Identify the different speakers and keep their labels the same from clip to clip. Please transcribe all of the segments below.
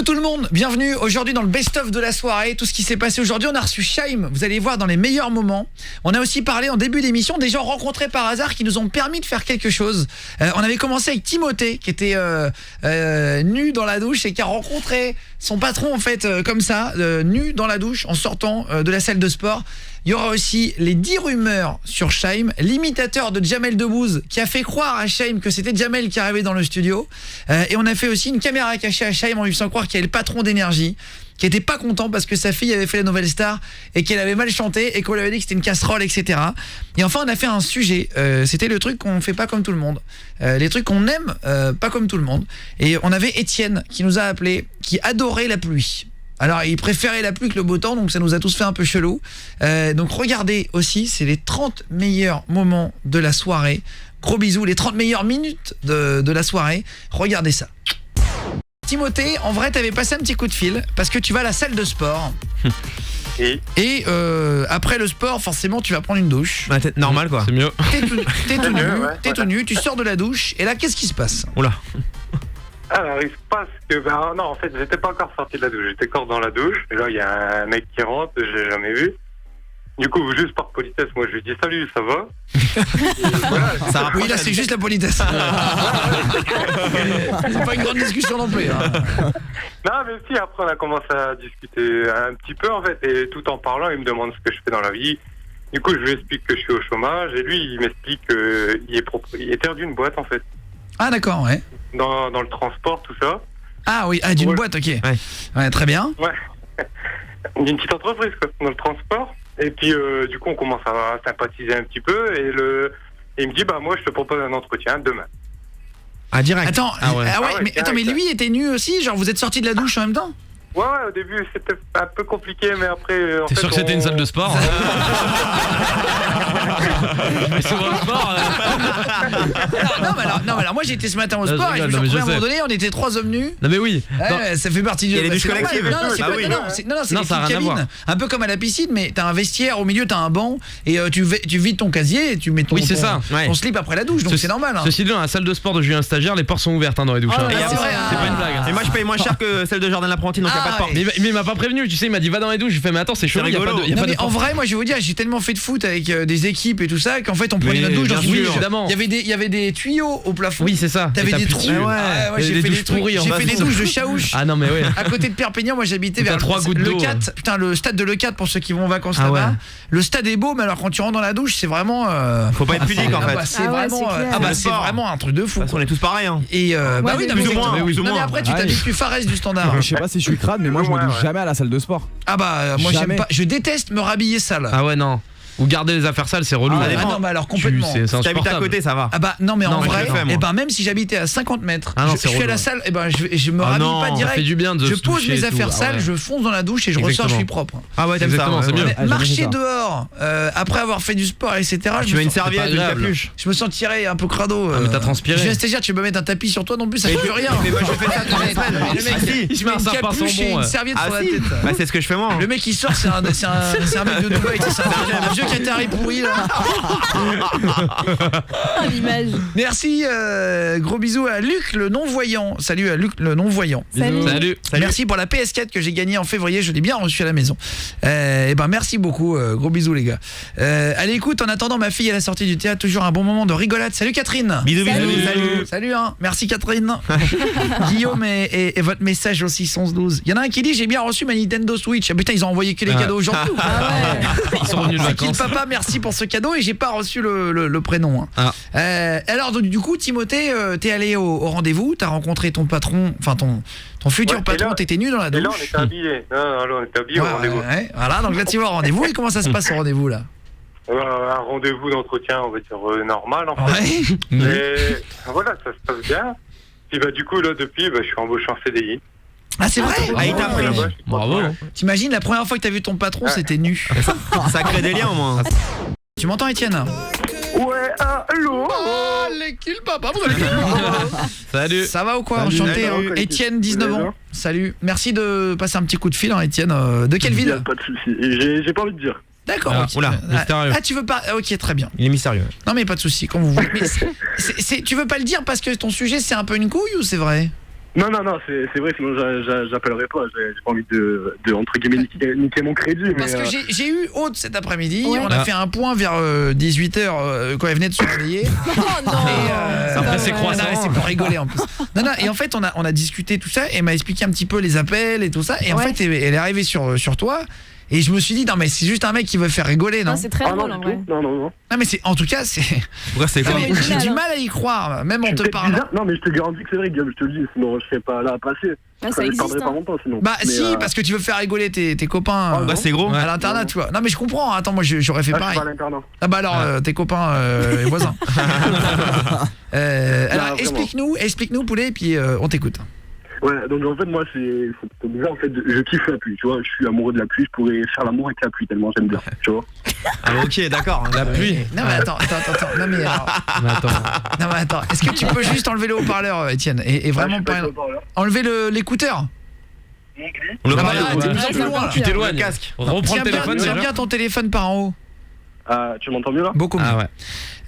Speaker 1: tout le monde, bienvenue aujourd'hui dans le best-of de la soirée. Tout ce qui s'est passé aujourd'hui, on a reçu Shaim, vous allez voir dans les meilleurs moments. On a aussi parlé en début d'émission des gens rencontrés par hasard qui nous ont permis de faire quelque chose. On avait commencé avec Timothée qui était nu dans la douche et qui a rencontré son patron en fait comme ça, nu dans la douche en sortant de la salle de sport. Il y aura aussi les 10 rumeurs sur Shaim, l'imitateur de Jamel Debbouze qui a fait croire à Shaim que c'était Jamel qui arrivait dans le studio. Et on a fait aussi une caméra cachée à Shaim en lui faisant croire qu'il y avait le patron d'énergie qui était pas content parce que sa fille avait fait la nouvelle star et qu'elle avait mal chanté et qu'on lui avait dit que c'était une casserole, etc. Et enfin on a fait un sujet, c'était le truc qu'on fait pas comme tout le monde, les trucs qu'on aime pas comme tout le monde. Et on avait Étienne qui nous a appelé, qui adorait la pluie. Alors il préférait la pluie que le beau temps, donc ça nous a tous fait un peu chelou. Donc regardez aussi, c'est les 30 meilleurs moments de la soirée. Gros bisous, les 30 meilleures minutes de la soirée. Regardez ça. Timothée, en vrai t'avais passé un petit coup de fil parce que tu vas à la salle de sport. Et après le sport, forcément tu vas prendre une douche.
Speaker 2: Ouais, normal quoi.
Speaker 3: C'est mieux.
Speaker 1: T'es tout nu, tu sors de la douche et là qu'est-ce qui se passe?
Speaker 2: Oula.
Speaker 4: Alors, il se passe que, non, en fait, j'étais pas encore sorti de la douche, j'étais encore dans la douche, et là, il y a un mec qui rentre, je l'ai jamais vu. Du coup, juste par politesse, moi, je lui dis salut, ça va?
Speaker 1: Voilà, oui, là, c'est juste la politesse. C'est pas une grande discussion non plus. Hein.
Speaker 4: Non, mais si, après, on a commencé à discuter un petit peu, en fait, et tout en parlant, il me demande ce que je fais dans la vie. Du coup, je lui explique que je suis au chômage, et lui, il m'explique qu'il est propriétaire d'une boîte, en fait.
Speaker 1: Ah, d'accord, ouais.
Speaker 4: Dans le transport, tout ça.
Speaker 1: Ah oui, d'une boîte, ok. Ouais, très bien.
Speaker 4: Ouais. D'une petite entreprise, quoi, dans le transport. Et puis, du coup, on commence à sympathiser un petit peu. Et il me dit, moi, je te propose un entretien demain.
Speaker 2: Ah, direct.
Speaker 1: Attends, mais lui était nu aussi? Genre, vous êtes sortis de la douche en même temps?
Speaker 4: Ouais, au début, c'était un peu compliqué, mais après...
Speaker 3: T'es sûr que c'était une salle de sport? Mais c'est dans le sport.
Speaker 1: Non, mais alors moi j'ai été ce matin au sport et je me suis retrouvé à un moment donné, on était 3 hommes nus.
Speaker 3: Non mais oui.
Speaker 1: Ouais, ça fait partie du...
Speaker 2: Il y a les douches collectives.
Speaker 1: Non, c'est des cabines. Un peu comme à la piscine, mais t'as un vestiaire, au milieu t'as un banc et tu vides ton casier et tu mets ton slip après la douche, donc c'est normal.
Speaker 3: Ceci dit, dans la salle de sport de Julien Stagiaire, les portes sont ouvertes dans les douches. C'est pas une blague.
Speaker 2: Et moi je paye moins cher que celle de Jordan l'apprenti, donc il n'y a pas de porte.
Speaker 3: Mais il m'a pas prévenu, tu sais, il m'a dit va dans les douches, je fais mais attends, c'est chaud, il y a pas de...
Speaker 1: En vrai, moi je vais vous dire, j'ai tellement fait de foot avec des équipes et tout ça qu'en fait on prenait notre douche dans une douche. Il y avait des tuyaux au plafond.
Speaker 3: Oui, c'est ça.
Speaker 1: T'avais des trous. J'ai fait des douches
Speaker 3: J'ai
Speaker 1: fait des douches de Chaouche.
Speaker 3: Ah non mais ouais.
Speaker 1: À côté de Perpignan, moi j'habitais vers le 4. Putain, le stade de Le 4 pour ceux qui vont en vacances là-bas. Le stade est beau, mais alors quand tu rentres dans la douche, c'est vraiment
Speaker 2: faut pas être pudique en fait.
Speaker 1: C'est vraiment un truc de fou.
Speaker 2: On est tous pareils hein.
Speaker 1: Et bah oui, non mais après tu t'habitues Fares du standard.
Speaker 5: Je sais pas si je suis crade, mais moi je me douche jamais à la salle de sport.
Speaker 1: Ah bah moi j'aime pas, je déteste me rhabiller sale.
Speaker 3: Ah ouais non. Ou garder les affaires sales, c'est relou.
Speaker 1: Ah non, mais alors complètement.
Speaker 3: C'est
Speaker 2: si t'habites à côté, ça va.
Speaker 1: Ah bah non, mais en vrai, même si j'habitais à 50 mètres, je suis à la salle, je me rhabille pas direct.
Speaker 3: Ça fait du bien de
Speaker 1: je pose mes affaires sales, je fonce dans la douche et je ressors, je suis propre.
Speaker 2: Ah ouais, exactement, c'est mieux.
Speaker 1: Marcher dehors, après avoir fait du sport, etc.
Speaker 2: Tu mets une serviette, une capuche.
Speaker 1: Je me sentirais un peu crado.
Speaker 3: Ah mais t'as transpiré.
Speaker 1: Je viens stagiaire, tu peux mettre un tapis sur toi non plus, ça fait plus rien.
Speaker 2: Mais moi je fais ça toutes les semaines.
Speaker 1: Le mec, il se met une capuche et une serviette sur la tête.
Speaker 2: Bah c'est ce que je fais moi.
Speaker 1: Le mec qui sort, c'est un mec de Dubaï, c'est un vieux Qatari pourri.
Speaker 6: L'image.
Speaker 1: Merci, gros bisous à Luc le non-voyant. Salut à Luc le non-voyant.
Speaker 3: Salut.
Speaker 1: Merci pour la PS4 que j'ai gagnée en février, je l'ai bien reçue à la maison. Et ben merci beaucoup, gros bisous les gars. Allez écoute, en attendant ma fille à la sortie du théâtre, toujours un bon moment de rigolade. Salut Catherine.
Speaker 2: Bisous.
Speaker 1: Salut hein. Merci Catherine. Guillaume et votre message aussi 11-12. Il y en a un qui dit j'ai bien reçu ma Nintendo Switch. Ah putain, ils ont envoyé que les cadeaux aujourd'hui.
Speaker 3: Ils sont revenus de
Speaker 1: vacances.
Speaker 3: vacances.
Speaker 1: Papa, merci pour ce cadeau et j'ai pas reçu le prénom. Alors donc, du coup Timothée, t'es allé au rendez-vous, t'as rencontré ton patron, enfin ton futur patron, t'étais nu dans la douche.
Speaker 4: Et là on était habillés. Non, on était habillés au rendez-vous.
Speaker 1: Voilà, donc là tu vas au rendez-vous et comment ça se passe au rendez-vous là?
Speaker 4: Un rendez-vous d'entretien, on va dire normal en fait. Et voilà, ça se passe bien. Puis du coup là depuis, je suis embauché en CDI.
Speaker 1: Ah c'est vrai.
Speaker 2: Il t'a pris.
Speaker 3: Bravo.
Speaker 1: T'imagines la première fois que t'as vu ton patron, c'était nu.
Speaker 2: Ça crée des liens au moins.
Speaker 1: Tu m'entends Étienne?
Speaker 4: Ouais, allô.
Speaker 1: Oh, les kills papa, vous allez bien?
Speaker 3: Salut.
Speaker 1: Ça va ou quoi? Enchanté, Étienne, 19 ans. Salut. Merci de passer un petit coup de fil, Étienne. De quelle ville?
Speaker 7: Pas de soucis. J'ai pas envie de dire.
Speaker 1: D'accord.
Speaker 3: Mystérieux.
Speaker 1: Ah, tu veux pas? Ok, très bien.
Speaker 2: Il est mystérieux.
Speaker 1: Non mais pas de souci, comme vous voulez. Mais tu veux pas le dire parce que ton sujet c'est un peu une couille ou c'est vrai?
Speaker 7: Non, c'est vrai, sinon j'appellerai pas. J'ai pas envie de entre guillemets niquer mon crédit.
Speaker 1: Parce que j'ai eu Aude cet après-midi,
Speaker 6: Ouais.
Speaker 1: on a fait un point vers 18h quand elle venait de se réveiller.
Speaker 6: Oh non.
Speaker 3: Après, c'est
Speaker 1: Non,
Speaker 3: croissant.
Speaker 1: c'est pour rigoler en plus. Non, et en fait on a discuté tout ça et elle m'a expliqué un petit peu les appels et tout ça et en
Speaker 6: Ouais.
Speaker 1: fait elle est arrivée sur toi et je me suis dit non mais c'est juste un mec qui veut faire rigoler, non?
Speaker 6: Non, c'est très
Speaker 7: Ah
Speaker 6: drôle
Speaker 7: non,
Speaker 6: en
Speaker 7: du
Speaker 6: vrai.
Speaker 7: tout. Non.
Speaker 1: Non mais c'est en tout cas c'est
Speaker 2: Pourquoi c'est
Speaker 1: non,
Speaker 2: quoi
Speaker 1: mais
Speaker 6: original,
Speaker 1: j'ai du
Speaker 6: hein.
Speaker 1: mal à y croire même en
Speaker 7: C'est
Speaker 1: te
Speaker 7: peut-être
Speaker 1: parlant.
Speaker 7: bizarre. Non, mais je te garantis que c'est vrai, Guillaume, je te le dis. Sinon, je serais pas là à passer.
Speaker 6: Ah, ça
Speaker 7: Je
Speaker 6: existe.
Speaker 7: perdrais pas
Speaker 6: Hein.
Speaker 7: mon temps sinon.
Speaker 1: Bah
Speaker 7: Mais,
Speaker 1: si parce que tu veux faire rigoler tes copains
Speaker 7: Ah,
Speaker 2: Bah c'est gros.
Speaker 1: à l'internat, tu vois. Non mais je comprends, attends moi j'aurais fait
Speaker 7: je suis
Speaker 1: pareil.
Speaker 7: pas à l'internat.
Speaker 1: Ah bah alors tes copains et voisins. Alors
Speaker 7: vraiment.
Speaker 1: explique-nous poulet et puis on t'écoute.
Speaker 7: Ouais, donc en fait, moi, c'est bizarre, en fait, je kiffe la pluie, tu vois. Je suis amoureux de la pluie, je pourrais faire l'amour avec la pluie tellement j'aime bien, tu vois.
Speaker 2: Ah ok, d'accord.
Speaker 3: La pluie.
Speaker 1: Non mais attends. Non mais alors,
Speaker 3: Mais attends.
Speaker 1: non mais attends, est-ce que tu peux juste enlever le haut-parleur Étienne et vraiment
Speaker 7: Ah, je suis
Speaker 1: pas
Speaker 7: pas d'accord, là.
Speaker 1: enlever l'écouteur.
Speaker 2: On le
Speaker 1: Ah bah
Speaker 2: parle.
Speaker 1: là, t'es
Speaker 6: Ouais.
Speaker 1: plus plus loin.
Speaker 3: Tu t'éloignes.
Speaker 2: Le casque.
Speaker 3: Reprends
Speaker 1: Tiens
Speaker 3: le téléphone
Speaker 1: bien,
Speaker 3: déjà.
Speaker 1: bien ton téléphone par en haut.
Speaker 7: Ah, tu m'entends mieux là?
Speaker 1: Beaucoup mieux.
Speaker 3: Ah ouais.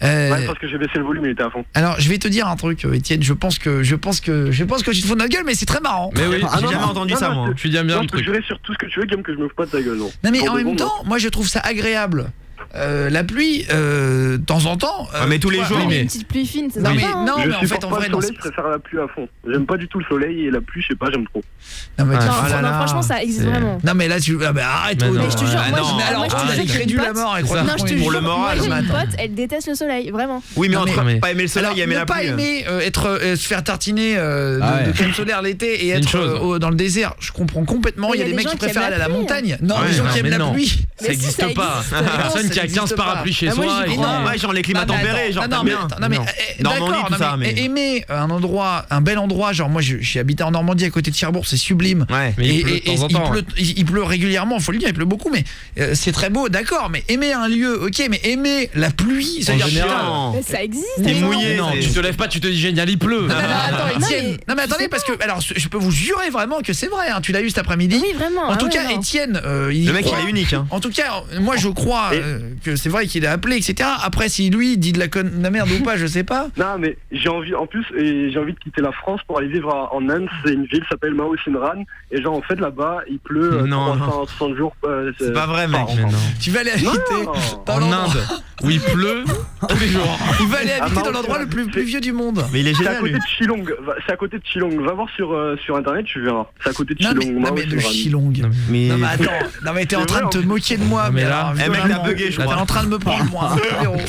Speaker 7: Ouais, parce que j'ai baissé le volume, il était à fond.
Speaker 1: Alors je vais te dire un truc Étienne, je pense que tu te fous de notre gueule mais c'est très marrant.
Speaker 3: Mais oui,
Speaker 2: J'ai jamais entendu ça moi.
Speaker 3: je suis bien
Speaker 7: Non,
Speaker 3: le
Speaker 7: je peux
Speaker 3: truc.
Speaker 7: jurer sur tout ce que tu veux, Guillaume, que je me fous pas de ta gueule, non.
Speaker 1: Non mais
Speaker 7: Pour
Speaker 1: en
Speaker 7: de
Speaker 1: même
Speaker 7: bon,
Speaker 1: temps, moi je trouve ça agréable. La pluie de temps en temps.
Speaker 2: mais tous les
Speaker 1: tu vois,
Speaker 2: jours.
Speaker 6: Ouais,
Speaker 3: mais-
Speaker 6: une petite pluie fine, c'est
Speaker 1: Non
Speaker 6: sympa.
Speaker 1: mais
Speaker 6: hein.
Speaker 1: non
Speaker 7: Je
Speaker 1: mais en fait
Speaker 7: supporte
Speaker 1: en
Speaker 7: pas
Speaker 1: vrai
Speaker 7: le
Speaker 1: non.
Speaker 7: soleil, je préfère la pluie à fond. J'aime pas du tout le soleil et la pluie, je sais pas, j'aime trop.
Speaker 1: Non mais
Speaker 3: Ouais.
Speaker 1: tu-
Speaker 6: Non,
Speaker 2: Ah là
Speaker 6: non,
Speaker 2: là.
Speaker 6: franchement, ça existe
Speaker 3: C'est-
Speaker 6: vraiment.
Speaker 1: non mais là tu arrête.
Speaker 3: Mais
Speaker 1: Aude.
Speaker 3: non,
Speaker 6: Mais je te jure,
Speaker 2: Ah
Speaker 6: moi,
Speaker 2: non,
Speaker 6: j'ai-
Speaker 1: Mais alors
Speaker 6: moi, je te
Speaker 1: elle
Speaker 6: jure
Speaker 1: est
Speaker 6: que j'ai
Speaker 1: crédule
Speaker 6: une
Speaker 1: la
Speaker 6: pote-
Speaker 1: mort elle
Speaker 3: Ça.
Speaker 1: croit
Speaker 6: Non, je te
Speaker 1: qu'on est-
Speaker 2: Pour
Speaker 6: jure,
Speaker 2: le moral.
Speaker 6: moi j'ai
Speaker 1: Mais
Speaker 6: une
Speaker 1: attends.
Speaker 6: pote, elle déteste le soleil, vraiment.
Speaker 2: Oui mais
Speaker 1: Non,
Speaker 2: entre
Speaker 3: mais-
Speaker 2: pas aimer le soleil
Speaker 1: Alors,
Speaker 2: et aimer
Speaker 1: ne
Speaker 2: la
Speaker 1: pas
Speaker 2: pluie.
Speaker 1: aimer se faire tartiner
Speaker 5: Ah ouais.
Speaker 1: de crème solaire l'été et
Speaker 3: C'est une
Speaker 1: être
Speaker 3: chose.
Speaker 1: dans le désert, je comprends complètement.
Speaker 6: Mais
Speaker 1: Il y a des mecs
Speaker 6: gens
Speaker 1: qui
Speaker 6: qui aiment
Speaker 1: préfèrent aller
Speaker 6: la
Speaker 1: à la
Speaker 6: pluie.
Speaker 1: montagne. Non,
Speaker 2: Ouais,
Speaker 1: les gens
Speaker 3: non,
Speaker 1: qui aiment
Speaker 3: mais
Speaker 1: la
Speaker 3: non.
Speaker 1: pluie.
Speaker 3: Ça
Speaker 6: Mais si,
Speaker 3: existe
Speaker 6: ça
Speaker 3: pas.
Speaker 6: existe.
Speaker 3: Personne
Speaker 1: Non,
Speaker 3: qui
Speaker 1: ça
Speaker 3: a 15
Speaker 1: existe pas.
Speaker 3: parapluies chez
Speaker 1: Ah, moi,
Speaker 3: soi.
Speaker 1: j'ai-
Speaker 3: et qui-
Speaker 1: non,
Speaker 2: Ouais, genre les climats
Speaker 1: Non, mais
Speaker 2: tempérés,
Speaker 1: attends,
Speaker 2: genre
Speaker 1: non,
Speaker 2: t'aimes
Speaker 1: mais
Speaker 2: bien.
Speaker 1: attends, non, mais,
Speaker 3: Non.
Speaker 2: Normandie,
Speaker 1: d'accord,
Speaker 2: tout
Speaker 1: non,
Speaker 2: ça,
Speaker 1: mais
Speaker 2: mais-
Speaker 1: aimer un endroit, un bel endroit, genre moi j'ai habité en Normandie à côté de Cherbourg, c'est sublime.
Speaker 2: Ouais.
Speaker 3: Mais il pleut de temps en temps.
Speaker 1: il pleut régulièrement, faut le dire, il pleut beaucoup, mais c'est très beau, d'accord, mais aimer un lieu, ok, mais aimer la pluie,
Speaker 3: En
Speaker 1: c'est-à-dire
Speaker 3: général.
Speaker 2: Non.
Speaker 6: Mais ça existe.
Speaker 2: T'es
Speaker 6: attends.
Speaker 2: mouillé.
Speaker 3: Non, tu te lèves pas, tu te dis génial, il pleut.
Speaker 1: Non, attends,
Speaker 6: Non,
Speaker 1: Étienne.
Speaker 6: mais
Speaker 1: Non mais
Speaker 6: je
Speaker 1: attendez
Speaker 6: sais
Speaker 1: parce que alors je peux vous jurer vraiment que c'est vrai, hein, tu l'as eu cet après-midi.
Speaker 6: Oui, vraiment.
Speaker 1: En
Speaker 6: ah
Speaker 1: tout
Speaker 6: ouais,
Speaker 1: cas,
Speaker 6: non.
Speaker 1: Étienne, il
Speaker 2: Le mec
Speaker 1: croit.
Speaker 2: il est unique hein.
Speaker 1: En tout cas, moi je crois que c'est vrai qu'il a appelé, etc. Après, si lui dit de la merde ou pas, je sais pas.
Speaker 7: Non, mais j'ai envie, en plus, et j'ai envie de quitter la France pour aller vivre en Inde. C'est une ville qui s'appelle Mao Simran. Et genre, en fait, là-bas, il pleut
Speaker 2: Non,
Speaker 7: 360 jours.
Speaker 2: C'est pas vrai mec.
Speaker 3: Mais non.
Speaker 1: Tu vas aller habiter dans
Speaker 3: En
Speaker 1: l'endroit-
Speaker 3: Inde, où il pleut tous les jours.
Speaker 1: Il va aller
Speaker 7: Ah,
Speaker 1: habiter
Speaker 7: Mao
Speaker 1: dans l'endroit le
Speaker 7: Simran.
Speaker 1: plus vieux du monde.
Speaker 2: Mais il est
Speaker 7: C'est à
Speaker 2: génial
Speaker 7: côté
Speaker 2: lui.
Speaker 7: de Shillong. C'est à côté de Shillong. Va voir sur internet, tu verras. C'est à côté de
Speaker 1: Non mais,
Speaker 7: Shillong.
Speaker 1: non,
Speaker 7: Mao
Speaker 1: mais de
Speaker 7: Simran.
Speaker 1: Shillong.
Speaker 2: Mais
Speaker 1: Non mais attends, non mais t'es en
Speaker 7: C'est
Speaker 1: train de
Speaker 7: vrai,
Speaker 1: te
Speaker 7: en plus.
Speaker 1: moquer de moi.
Speaker 3: Non, mais là,
Speaker 1: alors,
Speaker 2: eh, mec,
Speaker 1: vraiment,
Speaker 2: t'as bugué, je
Speaker 1: T'es
Speaker 2: crois.
Speaker 1: en train de me prendre pour un frérot.
Speaker 7: Non,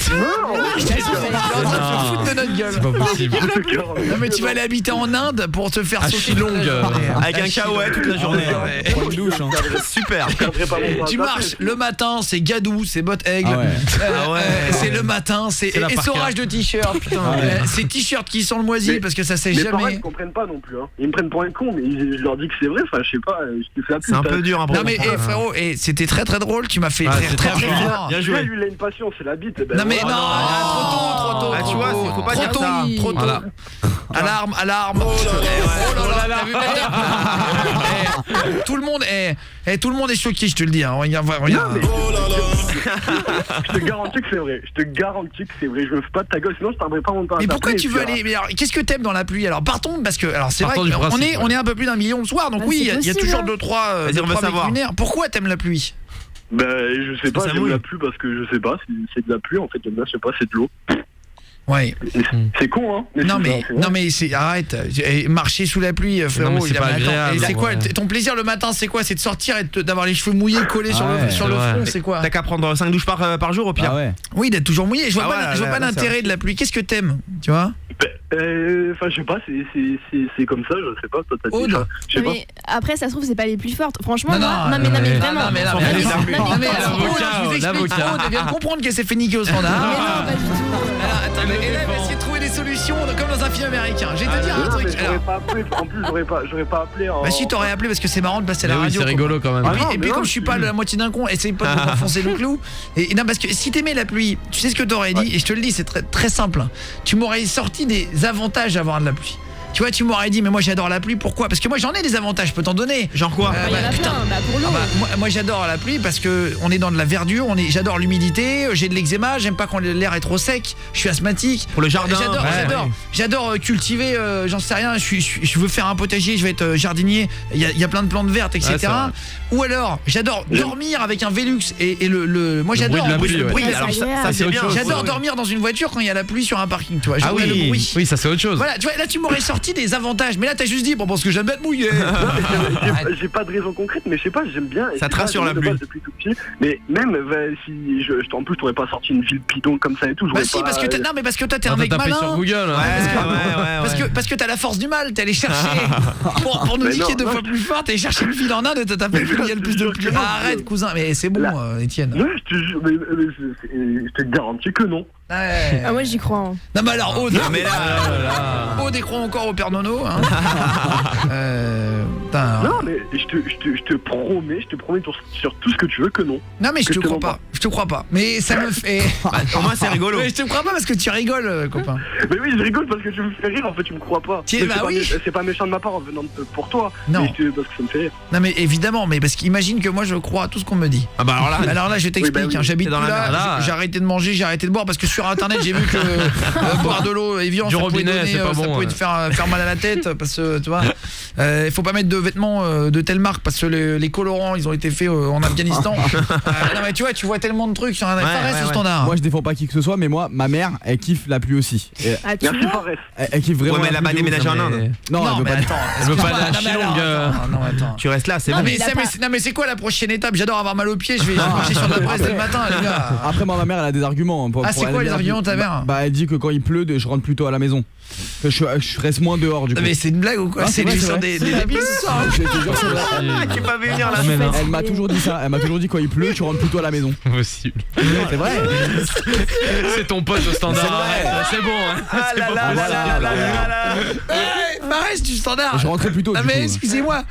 Speaker 1: T'es en train de se foutre de notre
Speaker 3: C'est pas
Speaker 1: gueule.
Speaker 3: possible.
Speaker 7: je te garantis.
Speaker 1: Non mais tu vas aller habiter en Inde pour te faire
Speaker 3: À
Speaker 1: sauter
Speaker 3: Shillong,
Speaker 1: toute la journée, hein.
Speaker 2: avec un kawaii toute la journée.
Speaker 1: Ouais.
Speaker 5: Prends une douche, hein.
Speaker 2: Super.
Speaker 7: Je perdrai pas mon temps.
Speaker 1: Tu marches le matin, c'est gadou, c'est bottes aigle.
Speaker 5: Ah ouais.
Speaker 2: Ah ouais.
Speaker 1: C'est le matin, c'est
Speaker 3: C'est la parka.
Speaker 1: essorage de t-shirt, putain.
Speaker 5: Ah ouais.
Speaker 1: C'est t-shirt qui sent le moisi
Speaker 7: Mais-
Speaker 1: parce que ça sèche
Speaker 7: Mes parents,
Speaker 1: jamais.
Speaker 7: ils comprennent pas non plus. Hein. Ils me prennent pour un con, mais je leur dis que c'est vrai. Enfin, je sais pas. Je te fais la
Speaker 2: C'est un peu dur hein, pour
Speaker 1: Non mais frérot, c'était très très drôle, tu m'as fait
Speaker 3: Ah,
Speaker 1: rire
Speaker 3: c'est
Speaker 1: très
Speaker 3: très
Speaker 1: très
Speaker 3: bien.
Speaker 1: fort.
Speaker 2: Bien
Speaker 7: Tu
Speaker 2: joué.
Speaker 7: vois, lui, il a une passion, c'est la bite. Ben
Speaker 1: Non mais
Speaker 7: voilà.
Speaker 1: non, trop tôt.
Speaker 2: Ah, tu vois, faut pas
Speaker 1: trop
Speaker 2: dire
Speaker 1: tôt,
Speaker 2: ça.
Speaker 1: trop tôt.
Speaker 3: Voilà.
Speaker 1: Alarme. Oh là là, t'as vu, tout le monde est choqué, je te le dis. Hein. Regarde.
Speaker 7: Je te garantis que c'est vrai. Je te garantis que c'est vrai. Je me fais pas de ta gueule, sinon je t'arberai pas mon temps.
Speaker 1: Mais pourquoi tu veux aller qu'est-ce que t'aimes dans la pluie? Alors partons parce que c'est vrai
Speaker 3: Partons du
Speaker 1: qu'on
Speaker 3: principe,
Speaker 1: on est un peu plus d'1 million le soir, donc
Speaker 6: Bah,
Speaker 1: oui,
Speaker 6: c'est
Speaker 1: il y a
Speaker 6: possible,
Speaker 1: toujours
Speaker 6: hein.
Speaker 1: 2-3
Speaker 2: Vas-y, on veut savoir.
Speaker 1: lunaires. Pourquoi t'aimes la pluie?
Speaker 7: Ben, je sais pas,
Speaker 2: Ça
Speaker 7: j'aime
Speaker 2: mouille.
Speaker 7: la pluie parce que je sais pas, c'est de la pluie en fait, j'aime bien, je sais pas, c'est de l'eau.
Speaker 1: Ouais.
Speaker 7: C'est con, hein.
Speaker 1: Non
Speaker 7: c'est
Speaker 1: mais
Speaker 7: ça, c'est vrai.
Speaker 1: c'est arrête. Marcher sous la pluie, frérot.
Speaker 3: Non, mais c'est
Speaker 1: il a
Speaker 3: pas
Speaker 1: mal à temps.
Speaker 3: agréable,
Speaker 1: Et c'est quoi
Speaker 3: ouais.
Speaker 1: ton plaisir le matin? C'est quoi? C'est de sortir et d'avoir les cheveux mouillés collés sur
Speaker 5: Ah
Speaker 1: le
Speaker 5: ouais,
Speaker 1: sur le
Speaker 3: c'est vrai.
Speaker 1: front. C'est quoi?
Speaker 2: T'as qu'à prendre 5 douches par jour au pire.
Speaker 5: Ah ouais.
Speaker 1: Oui, d'être toujours mouillé. Je vois
Speaker 2: Ah
Speaker 1: pas,
Speaker 2: ouais,
Speaker 1: je vois pas
Speaker 2: là,
Speaker 1: l'intérêt de la pluie. Qu'est-ce que t'aimes? Tu vois?
Speaker 7: Enfin, je sais pas, c'est comme ça, je sais pas, toi t'as dit
Speaker 1: Aude.
Speaker 7: ça. Je sais pas.
Speaker 6: Mais après, ça se trouve, c'est pas les plus fortes. Franchement,
Speaker 1: Non,
Speaker 6: moi- non, mais vraiment.
Speaker 1: non, mais là,
Speaker 2: Non,
Speaker 1: mais
Speaker 2: mais
Speaker 1: non,
Speaker 2: ça
Speaker 1: mais
Speaker 2: pue.
Speaker 1: non, mais alors,
Speaker 3: L'avocat,
Speaker 1: Aude, je vous explique.
Speaker 3: l'avocat.
Speaker 1: Aude vient de comprendre qu'elle s'est fait niquer au standard.
Speaker 6: Mais non, pas du tout.
Speaker 1: Alors, attends, mais elle va essayer de trouver des solutions comme dans un film américain. Je vais te dire un
Speaker 7: Non, mais
Speaker 1: truc.
Speaker 7: j'aurais
Speaker 1: Alors,
Speaker 7: pas appelé, en plus j'aurais pas appelé en...
Speaker 1: bah si t'aurais appelé parce que c'est marrant de passer à
Speaker 3: Mais
Speaker 1: la
Speaker 3: oui,
Speaker 1: radio.
Speaker 3: c'est rigolo quand même.
Speaker 1: Et
Speaker 7: Ah
Speaker 1: puis,
Speaker 7: non,
Speaker 1: et
Speaker 7: mais
Speaker 1: puis
Speaker 7: non,
Speaker 1: comme je suis
Speaker 7: tu-
Speaker 1: pas la moitié d'un con, essaye pas de m'enfoncer le clou. Et non, parce que si t'aimais la pluie, tu sais ce que t'aurais dit, et je te le dis, c'est très, très simple. Tu m'aurais sorti des avantages à avoir de la pluie. Tu vois, tu m'aurais dit mais moi j'adore la pluie, pourquoi? Parce que moi j'en ai des avantages, je peux t'en donner.
Speaker 2: Genre quoi?
Speaker 6: Il y en a plein, pour l'eau.
Speaker 1: Moi j'adore la pluie parce que on est dans de la verdure, j'adore l'humidité, j'ai de l'eczéma, j'aime pas quand l'air est trop sec, je suis asthmatique.
Speaker 2: Pour le jardin.
Speaker 1: J'adore cultiver, j'en sais rien, je veux faire un potager, je vais être jardinier, il y a plein de plantes vertes, etc. Ou alors j'adore dormir avec un Velux et moi j'adore
Speaker 3: le bruit de la
Speaker 1: le bruit.
Speaker 3: pluie,
Speaker 1: Alors,
Speaker 2: Ça c'est bien.
Speaker 1: j'adore dormir dans une voiture quand il y a la pluie sur un parking, tu vois.
Speaker 2: Ah
Speaker 1: J'aime le
Speaker 2: oui.
Speaker 1: bruit.
Speaker 3: Oui, ça c'est autre chose.
Speaker 1: Voilà, tu vois, là tu m'aurais sorti des avantages, mais là t'as juste dit bon parce que j'aime être mouillé.
Speaker 7: J'ai pas de raison concrète, mais je sais pas, j'aime bien.
Speaker 2: Ça te rassure la pluie.
Speaker 7: Depuis tout petit, mais même si en plus, t'aurais pas sorti une ville bidon comme ça et tout.
Speaker 1: Bah si, parce que non mais parce que toi t'es un
Speaker 3: T'as
Speaker 1: mec
Speaker 3: tapé
Speaker 1: malin.
Speaker 3: sur Google.
Speaker 1: Parce que t'as la force du mal, t'es allé chercher pour nous niquer deux fois plus fort, t'es allé chercher une ville en Inde et t'as tapé le plus il y a le plus de pluie. Arrête cousin, mais c'est bon Étienne.
Speaker 7: Non, je te jure, je te garantis que non.
Speaker 1: Ouais.
Speaker 6: Ah, moi j'y crois. Hein.
Speaker 1: Non mais alors Aude,
Speaker 2: Mais là,
Speaker 1: Aude croit encore au Père Nono hein. Putain.
Speaker 7: Non, mais je te promets sur tout ce que tu veux que non.
Speaker 1: Non mais je
Speaker 7: Que
Speaker 1: te
Speaker 7: je te
Speaker 1: crois
Speaker 7: mens
Speaker 1: pas. Je te crois pas. Mais ça me fait
Speaker 2: au moins c'est rigolo.
Speaker 1: Mais je te crois pas parce que tu rigoles copain.
Speaker 7: Mais oui, je rigole parce que tu me fais rire, en fait, tu me crois pas.
Speaker 1: Bah
Speaker 7: C'est pas
Speaker 1: oui.
Speaker 7: C'est pas méchant de ma part en venant pour toi.
Speaker 1: Non.
Speaker 7: Mais parce que ça me fait rire.
Speaker 1: Non mais évidemment, mais parce qu'imagine que moi je crois à tout ce qu'on me dit.
Speaker 2: Ah bah alors là,
Speaker 1: Je t'explique,
Speaker 7: Oui, bah oui.
Speaker 1: j'habite
Speaker 2: C'est dans
Speaker 1: plus
Speaker 2: la
Speaker 1: là,
Speaker 2: merde, là.
Speaker 1: j'ai arrêté de manger, j'ai arrêté de boire parce que sur internet j'ai vu que boire de l'eau Evian
Speaker 3: Du
Speaker 1: ça
Speaker 3: robinet,
Speaker 1: pouvait,
Speaker 3: c'est pas
Speaker 1: ça
Speaker 3: bon,
Speaker 1: pouvait te faire mal à la tête parce que tu vois, il faut pas mettre de vêtements de telle marque parce que les colorants ils ont été faits en Afghanistan. Non mais tu vois tellement de trucs sur un Fares au standard.
Speaker 5: Moi je défends pas qui que ce soit, mais moi ma mère elle kiffe la pluie aussi. Et
Speaker 6: Ah, tu
Speaker 7: Merci,
Speaker 6: vois
Speaker 7: Fares.
Speaker 5: elle kiffe vraiment.
Speaker 2: Ouais, mais elle a
Speaker 5: la
Speaker 2: pas
Speaker 5: pluie de ouf.
Speaker 2: déménagé en Inde.
Speaker 5: Non, elle veut
Speaker 1: mais
Speaker 5: pas.
Speaker 1: attends,
Speaker 3: Elle veut pas aller à
Speaker 1: non, mais alors,
Speaker 3: Shillong.
Speaker 1: non, attends.
Speaker 2: Tu restes là, c'est
Speaker 6: Non,
Speaker 2: bon.
Speaker 6: mais
Speaker 1: Mais
Speaker 6: il a pas-
Speaker 1: c'est quoi la prochaine étape? J'adore avoir mal aux pieds, je vais marcher sur de la presse dès le matin les gars.
Speaker 5: Après moi ma mère elle a des arguments.
Speaker 1: Ah, c'est quoi les arguments de ta mère?
Speaker 5: Bah elle dit que quand il pleut, je rentre plutôt à la maison. Que je reste moins dehors du coup.
Speaker 1: Mais c'est une blague ou quoi?
Speaker 5: Ah,
Speaker 1: C'est
Speaker 5: c'est vrai,
Speaker 1: lui
Speaker 5: c'est
Speaker 1: sur
Speaker 5: vrai.
Speaker 1: des débiles ce soir.
Speaker 5: Je te jure, c'est vrai.
Speaker 2: Tu pas venir là.
Speaker 3: Mais non,
Speaker 5: Elle m'a toujours dit ça. Elle m'a toujours dit quand il pleut, tu rentres plutôt à la maison.
Speaker 3: impossible.
Speaker 5: C'est vrai.
Speaker 3: C'est ton pote au standard.
Speaker 5: C'est vrai.
Speaker 3: Ouais, c'est bon. Hein.
Speaker 2: Ah là là là là là là.
Speaker 1: Fares du standard.
Speaker 5: Je rentrais plutôt.
Speaker 1: Non
Speaker 5: du
Speaker 1: mais
Speaker 5: coup.
Speaker 1: excusez-moi.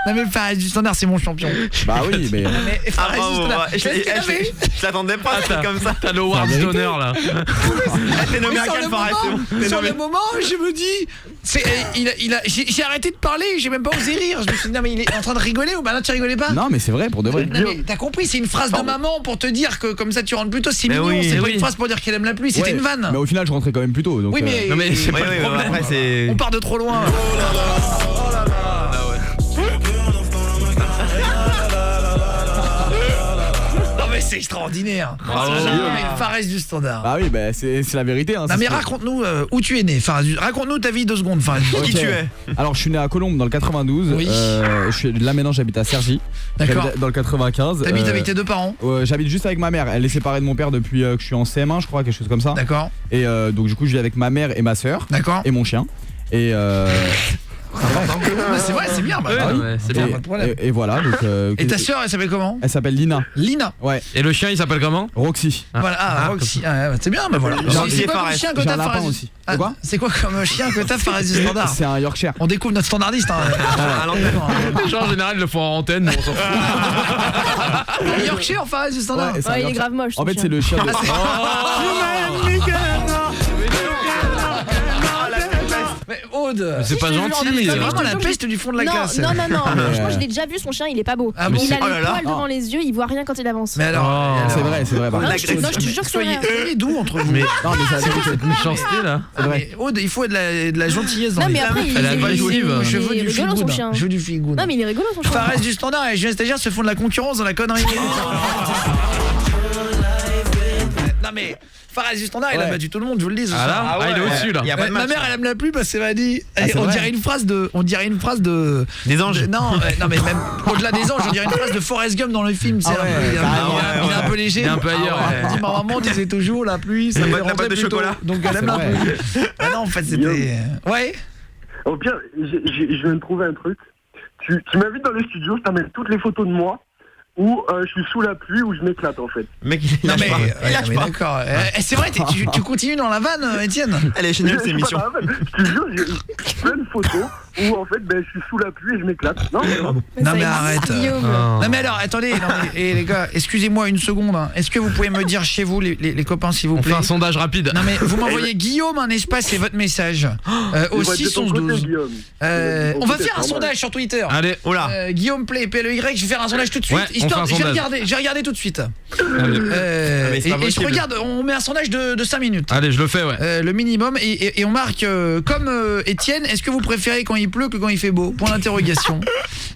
Speaker 1: Non mais Fares du standard c'est mon champion.
Speaker 5: Bah oui, mais.
Speaker 1: Non mais
Speaker 2: Ah
Speaker 1: Fares du
Speaker 2: bravo.
Speaker 1: standard.
Speaker 2: Je l'attendais pas, c'est comme ça.
Speaker 3: T'as le Howard
Speaker 5: vérité.
Speaker 3: Stoner là.
Speaker 2: T'es nommé
Speaker 1: Mais
Speaker 2: à
Speaker 1: sur
Speaker 2: quel
Speaker 1: le
Speaker 2: Fares?
Speaker 1: moment, sur le moment, je me dis, j'ai arrêté de parler, j'ai même pas osé rire. Je me suis dit non mais il est en train de rigoler ou bah non tu rigolais pas.
Speaker 5: Non, mais c'est vrai pour de vrai.
Speaker 1: Non, mais t'as compris, c'est une phrase de maman pour te dire que comme ça tu rentres plus tôt, c'est
Speaker 2: Mais
Speaker 1: mignon,
Speaker 2: oui,
Speaker 1: c'est pas
Speaker 2: oui.
Speaker 1: une phrase pour dire qu'elle aime la pluie, c'était
Speaker 5: Ouais.
Speaker 1: une vanne.
Speaker 5: Mais au final, je rentrais quand même plus tôt. Donc,
Speaker 1: Oui mais,
Speaker 3: Non, mais c'est
Speaker 2: Oui,
Speaker 3: pas
Speaker 2: oui,
Speaker 3: le problème.
Speaker 2: après c'est.
Speaker 1: on part de trop loin. Non mais c'est extraordinaire.
Speaker 3: Bravo.
Speaker 1: Fares du standard.
Speaker 5: Bah oui, bah c'est la vérité. Hein,
Speaker 1: Non
Speaker 5: c'est
Speaker 1: mais
Speaker 5: ce que-
Speaker 1: raconte-nous où tu es né. Enfin, raconte-nous ta vie 2 secondes. Enfin,
Speaker 2: Qui
Speaker 5: Ok.
Speaker 2: tu es?
Speaker 5: Alors je suis né à Colombes dans le 92.
Speaker 1: Oui.
Speaker 5: Je suis là maintenant, j'habite à Cergy.
Speaker 1: D'accord.
Speaker 5: J'habite dans le 95.
Speaker 1: T'habites avec tes 2 parents.
Speaker 5: J'habite juste avec ma mère. Elle est séparée de mon père depuis que je suis en CM1, je crois, quelque chose comme ça.
Speaker 1: D'accord.
Speaker 5: Et donc du coup, je vis avec ma mère et ma sœur
Speaker 1: D'accord.
Speaker 5: et mon chien. Et
Speaker 1: C'est vrai, c'est bien. Bah,
Speaker 3: Ouais,
Speaker 1: bah,
Speaker 3: non, mais c'est bien.
Speaker 1: pas de problème.
Speaker 5: et voilà. Donc,
Speaker 1: Et ta sœur, elle s'appelle comment?
Speaker 5: elle s'appelle Lina.
Speaker 1: Lina.
Speaker 5: Ouais.
Speaker 3: Et le chien il s'appelle comment?
Speaker 5: Roxy.
Speaker 1: Voilà, Roxy. Ah, c'est bien, bah voilà.
Speaker 2: Roxy
Speaker 1: C'est
Speaker 2: et
Speaker 1: quoi comme
Speaker 2: Fares.
Speaker 1: chien que
Speaker 5: J'ai un
Speaker 1: t'as
Speaker 5: lapin
Speaker 1: Fares
Speaker 5: aussi.
Speaker 1: Ah,
Speaker 5: C'est quoi?
Speaker 1: C'est quoi comme chien que t'as Fares du standard?
Speaker 5: C'est un Yorkshire.
Speaker 1: On découvre notre standardiste. Hein.
Speaker 2: À l'antenne.
Speaker 3: Les gens en général ils le font en antenne, nous on s'en fout.
Speaker 1: Yorkshire, Fares du standard.
Speaker 5: Ouais, c'est un
Speaker 6: Ouais, il est
Speaker 5: Yorkshire.
Speaker 6: grave moche.
Speaker 5: En fait, c'est le chien de.
Speaker 1: Mais Aude,
Speaker 3: C'est pas gentil.
Speaker 1: c'est
Speaker 6: mais
Speaker 1: vraiment
Speaker 6: je te
Speaker 1: la
Speaker 6: jure,
Speaker 1: peste du fond de la
Speaker 6: non,
Speaker 1: classe.
Speaker 6: non,
Speaker 5: Mais,
Speaker 6: franchement, je l'ai déjà vu, son chien, il est pas beau.
Speaker 1: Ah bon?
Speaker 6: Il a
Speaker 2: Oh là
Speaker 6: les
Speaker 2: là.
Speaker 6: poils devant les yeux, il voit rien quand il avance.
Speaker 1: Mais alors,
Speaker 3: Oh.
Speaker 1: alors-
Speaker 5: C'est vrai. Par
Speaker 6: Non,
Speaker 5: contre.
Speaker 6: je te jure que c'est
Speaker 1: soyez
Speaker 6: vrai.
Speaker 1: doux entre vous.
Speaker 3: Mais
Speaker 5: Non, mais ça
Speaker 3: cette méchanceté là.
Speaker 1: Ah, mais Aude, il faut de la gentillesse dans
Speaker 6: Non,
Speaker 1: les
Speaker 6: mais après, il
Speaker 3: Elle a pas
Speaker 6: est
Speaker 3: joué,
Speaker 1: Je veux
Speaker 6: il est
Speaker 1: du feel
Speaker 6: rigolo, son
Speaker 1: good.
Speaker 6: chien.
Speaker 1: Je veux du feel good.
Speaker 6: Non, mais il est rigolo, son chien.
Speaker 1: Fares du standard et Julien Stagiaire se font de la concurrence dans la connerie. Non mais Fares du standard, il a
Speaker 5: Ouais.
Speaker 1: battu tout le monde, je vous le dis. ce
Speaker 3: Ah
Speaker 1: soir.
Speaker 3: là,
Speaker 2: Ah ouais,
Speaker 3: il est
Speaker 2: ouais.
Speaker 3: au-dessus là.
Speaker 2: Y a pas de
Speaker 1: Ma
Speaker 2: match.
Speaker 1: mère elle aime la pluie parce qu'elle m'a dit
Speaker 5: c'est
Speaker 1: on
Speaker 5: vrai
Speaker 1: dirait une phrase de
Speaker 2: Des anges.
Speaker 1: non mais même au-delà des anges on dirait une phrase de Forrest Gump dans le film c'est
Speaker 5: Ah ouais,
Speaker 1: il est un peu léger.
Speaker 3: Il est un peu ailleurs,
Speaker 1: Ah ouais.
Speaker 3: ouais.
Speaker 1: Dit, ma maman disait toujours la pluie ça
Speaker 2: La
Speaker 1: me
Speaker 2: boîte- la
Speaker 1: dérangeait
Speaker 2: boîte de
Speaker 1: plutôt.
Speaker 2: chocolat.
Speaker 1: Donc elle aime
Speaker 5: C'est
Speaker 1: la
Speaker 5: vrai.
Speaker 1: pluie. Ah non en fait c'était ouais.
Speaker 7: Au pire, je viens de trouver un truc. Tu m'invites dans le studio, je t'amène toutes les photos de moi où je suis sous la pluie, où je m'éclate en fait.
Speaker 2: Mec, il
Speaker 1: Non
Speaker 2: lâche
Speaker 1: mais,
Speaker 2: pas.
Speaker 1: ouais,
Speaker 2: Il lâche
Speaker 1: mais
Speaker 2: pas.
Speaker 1: d'accord. C'est vrai tu continues dans la vanne Étienne.
Speaker 2: Elle est géniale cette
Speaker 7: Je suis
Speaker 2: émission.
Speaker 7: pas dans la vanne. Je te jure, j'ai plein de photos où en fait ben, je suis sous la pluie et je m'éclate. Non,
Speaker 1: Non mais arrête.
Speaker 6: Guillaume.
Speaker 3: Oh.
Speaker 1: Non mais alors, attendez, non, mais, les gars, excusez-moi une seconde. Hein. Est-ce que vous pouvez me dire chez vous, les copains, s'il vous
Speaker 3: On
Speaker 1: plaît?
Speaker 3: fait un sondage rapide.
Speaker 1: Non mais vous m'envoyez Guillaume un espace et votre message au
Speaker 7: je vais être de ton
Speaker 1: 6 11
Speaker 7: côté,
Speaker 1: 12.
Speaker 7: Guillaume.
Speaker 1: On va
Speaker 7: Côté,
Speaker 1: faire un
Speaker 7: c'est normal.
Speaker 1: sondage sur Twitter.
Speaker 3: Allez,
Speaker 1: Guillaume Play PLEY, je vais faire un sondage tout de suite.
Speaker 3: Ouais, on
Speaker 1: histoire,
Speaker 3: fait un sondage.
Speaker 1: je vais regarder tout de suite.
Speaker 3: allez.
Speaker 2: mais c'est pas
Speaker 1: Et je
Speaker 2: possible.
Speaker 1: regarde, on met un sondage de 5 minutes.
Speaker 3: Allez, je le fais, ouais.
Speaker 1: Le minimum et on marque comme Étienne, est-ce que vous préférez quand il pleut que quand il fait beau? Point d'interrogation.